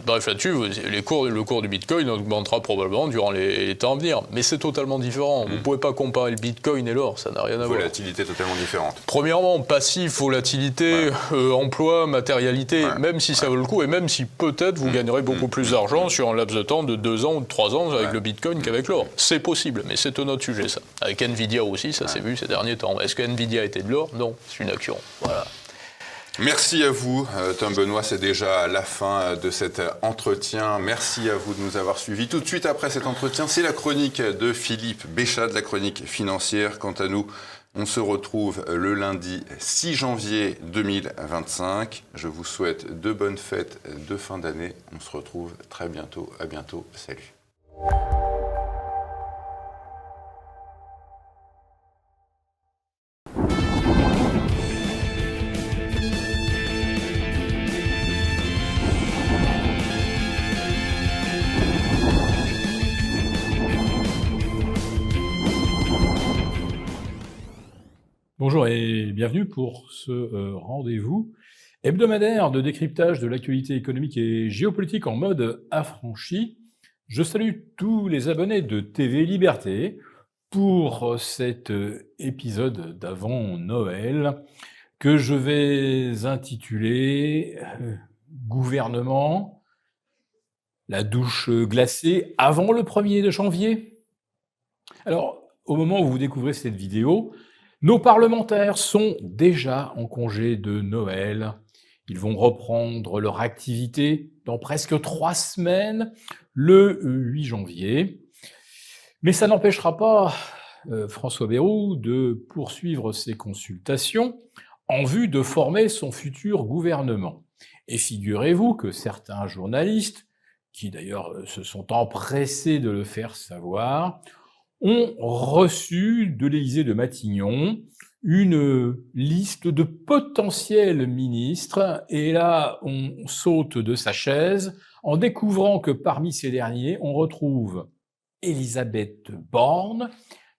bref là-dessus, le cours du Bitcoin augmentera probablement durant les temps à venir. Mais c'est totalement différent. Vous ne pouvez pas comparer le Bitcoin et l'or, ça n'a rien à voir. Volatilité totalement différente. Premièrement, passif, volatilité, emploi, matérialité, même si ça vaut le coup, et même si peut-être vous gagnerez beaucoup plus d'argent sur un laps de temps de 2 ans ou de 3 ans avec le Bitcoin qu'avec l'or. C'est possible, mais c'est un autre sujet, ça. Avec Nvidia aussi, ça s'est vu ces derniers temps. Est-ce que Nvidia était de l'or? Non, c'est une action. Voilà. Merci à vous, Tom Benoît, c'est déjà la fin de cet entretien. Merci à vous de nous avoir suivis. Tout de suite après cet entretien, c'est la chronique de Philippe Béchat, de la chronique financière. Quant à nous, on se retrouve le lundi 6 janvier 2025. Je vous souhaite de bonnes fêtes de fin d'année. On se retrouve très bientôt. À bientôt. Salut. Bonjour et bienvenue pour ce rendez-vous hebdomadaire de décryptage de l'actualité économique et géopolitique en mode affranchi. Je salue tous les abonnés de TV Liberté pour cet épisode d'avant Noël que je vais intituler Gouvernement, la douche glacée avant le 1er janvier. Alors, au moment où vous découvrez cette vidéo, nos parlementaires sont déjà en congé de Noël. Ils vont reprendre leur activité dans presque 3 semaines, le 8 janvier. Mais ça n'empêchera pas François Bayrou de poursuivre ses consultations en vue de former son futur gouvernement. Et figurez-vous que certains journalistes, qui d'ailleurs se sont empressés de le faire savoir, ont reçu de l'Élysée de Matignon une liste de potentiels ministres, et là, on saute de sa chaise en découvrant que parmi ces derniers, on retrouve Elisabeth Borne,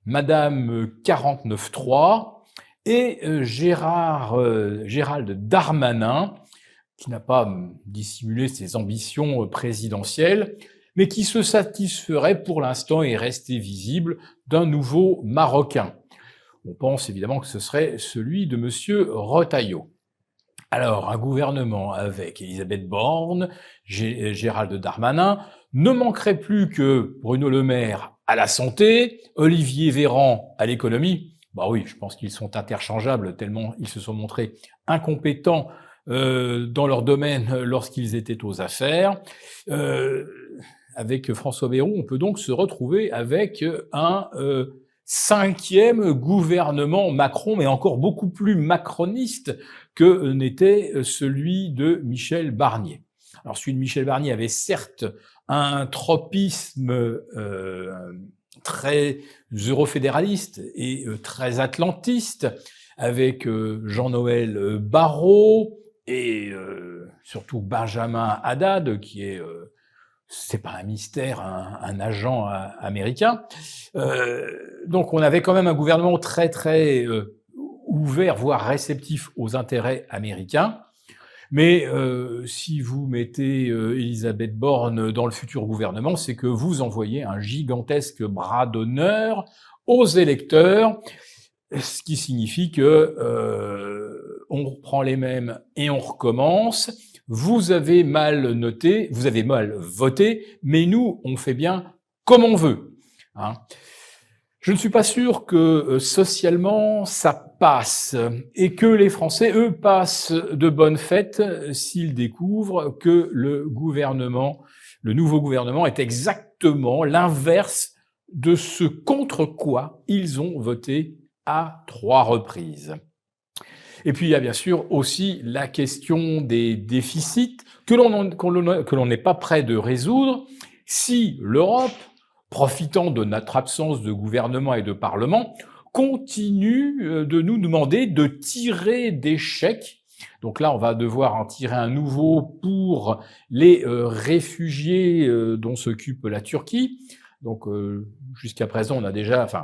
Madame 49.3 et Gérald Darmanin, qui n'a pas dissimulé ses ambitions présidentielles, mais qui se satisferait pour l'instant et resté visible d'un nouveau Marocain. On pense évidemment que ce serait celui de M. Retailleau. Alors, un gouvernement avec Elisabeth Borne, Gérald Darmanin, ne manquerait plus que Bruno Le Maire à la santé, Olivier Véran à l'économie. Bah oui, je pense qu'ils sont interchangeables tellement ils se sont montrés incompétents dans leur domaine lorsqu'ils étaient aux affaires. Avec François Bayrou, on peut donc se retrouver avec un cinquième gouvernement Macron, mais encore beaucoup plus macroniste que n'était celui de Michel Barnier. Alors celui de Michel Barnier avait certes un tropisme très eurofédéraliste et très atlantiste, avec Jean-Noël Barrot et surtout Benjamin Haddad, qui est, c'est pas un mystère, un agent américain. Donc on avait quand même un gouvernement très très ouvert, voire réceptif aux intérêts américains. Mais si vous mettez Elisabeth Borne dans le futur gouvernement, c'est que vous envoyez un gigantesque bras d'honneur aux électeurs, ce qui signifie que on reprend les mêmes et on recommence. Vous avez mal noté, vous avez mal voté, mais nous, on fait bien comme on veut. Hein. Je ne suis pas sûr que socialement ça passe et que les Français, eux, passent de bonnes fêtes s'ils découvrent que le nouveau gouvernement est exactement l'inverse de ce contre quoi ils ont voté à 3 reprises. Et puis il y a bien sûr aussi la question des déficits que l'on n'est pas prêt de résoudre si l'Europe, profitant de notre absence de gouvernement et de parlement, continue de nous demander de tirer des chèques. Donc là, on va devoir en tirer un nouveau pour les réfugiés dont s'occupe la Turquie. Donc jusqu'à présent,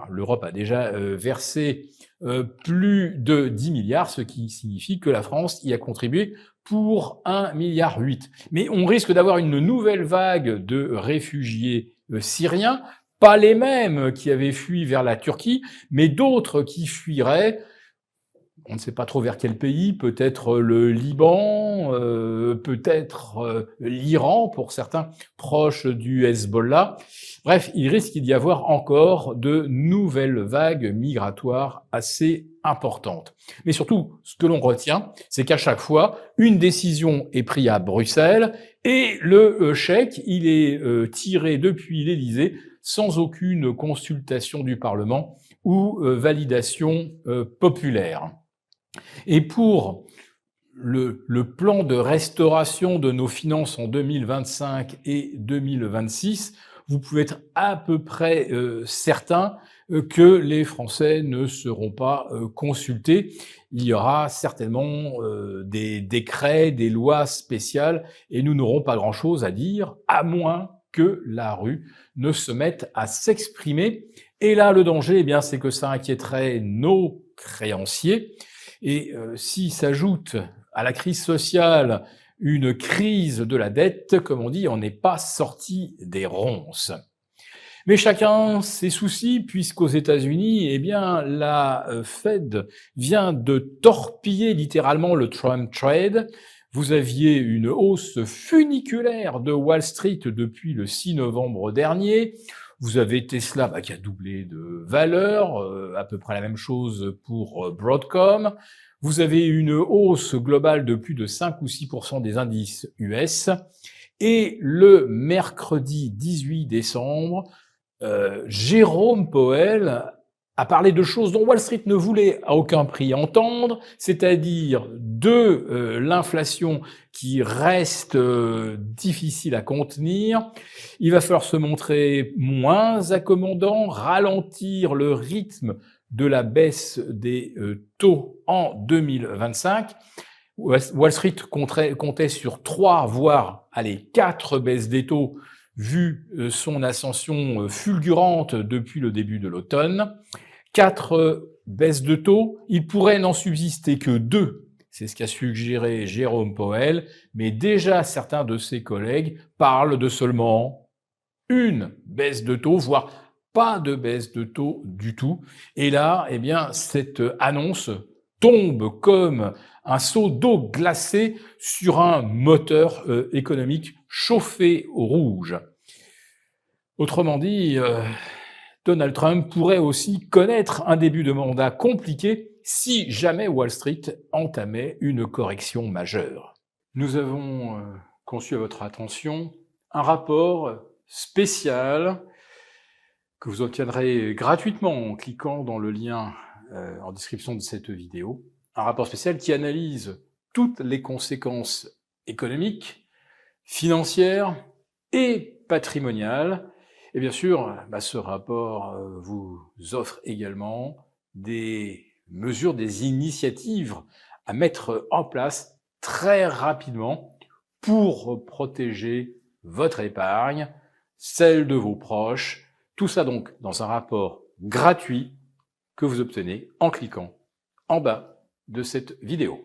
l'Europe a déjà versé plus de 10 milliards, ce qui signifie que la France y a contribué pour 1,8 milliard. Mais on risque d'avoir une nouvelle vague de réfugiés syriens, pas les mêmes qui avaient fui vers la Turquie, mais d'autres qui fuiraient, on ne sait pas trop vers quel pays, peut-être le Liban, peut-être l'Iran, pour certains proches du Hezbollah. Bref, il risque d'y avoir encore de nouvelles vagues migratoires assez importantes. Mais surtout, ce que l'on retient, c'est qu'à chaque fois, une décision est prise à Bruxelles et le chèque, il est tiré depuis l'Élysée sans aucune consultation du Parlement ou validation populaire. Et pour le plan de restauration de nos finances en 2025 et 2026, vous pouvez être à peu près certain que les Français ne seront pas consultés. Il y aura certainement des décrets, des lois spéciales, et nous n'aurons pas grand-chose à dire, à moins que la rue ne se mette à s'exprimer. Et là, le danger, eh bien, c'est que ça inquiéterait nos créanciers. Et s'il s'ajoute à la crise sociale une crise de la dette, comme on dit, on n'est pas sorti des ronces. Mais chacun ses soucis, puisqu'aux États-Unis, eh bien, la Fed vient de torpiller littéralement le Trump Trade. Vous aviez une hausse funiculaire de Wall Street depuis le 6 novembre dernier. Vous avez Tesla qui a doublé de valeur, à peu près la même chose pour Broadcom. Vous avez une hausse globale de plus de 5 ou 6% des indices US. Et le mercredi 18 décembre, Jérôme Powell a parlé de choses dont Wall Street ne voulait à aucun prix entendre, c'est-à-dire de l'inflation qui reste difficile à contenir. Il va falloir se montrer moins accommodant, ralentir le rythme de la baisse des taux en 2025. Wall Street comptait sur 3, voire 4 baisses des taux vu son ascension fulgurante depuis le début de l'automne. 4 baisses de taux, il pourrait n'en subsister que 2. C'est ce qu'a suggéré Jérôme Powell, mais déjà certains de ses collègues parlent de seulement une baisse de taux, voire pas de baisse de taux du tout. Et là, eh bien, cette annonce tombe comme un seau d'eau glacée sur un moteur économique chauffé au rouge. Autrement dit, Donald Trump pourrait aussi connaître un début de mandat compliqué si jamais Wall Street entamait une correction majeure. Nous avons conçu à votre attention un rapport spécial que vous obtiendrez gratuitement en cliquant dans le lien en description de cette vidéo. Un rapport spécial qui analyse toutes les conséquences économiques, financières et patrimoniales. Et bien sûr, ce rapport vous offre également des mesures, des initiatives à mettre en place très rapidement pour protéger votre épargne, celle de vos proches. Tout ça donc dans un rapport gratuit que vous obtenez en cliquant en bas de cette vidéo.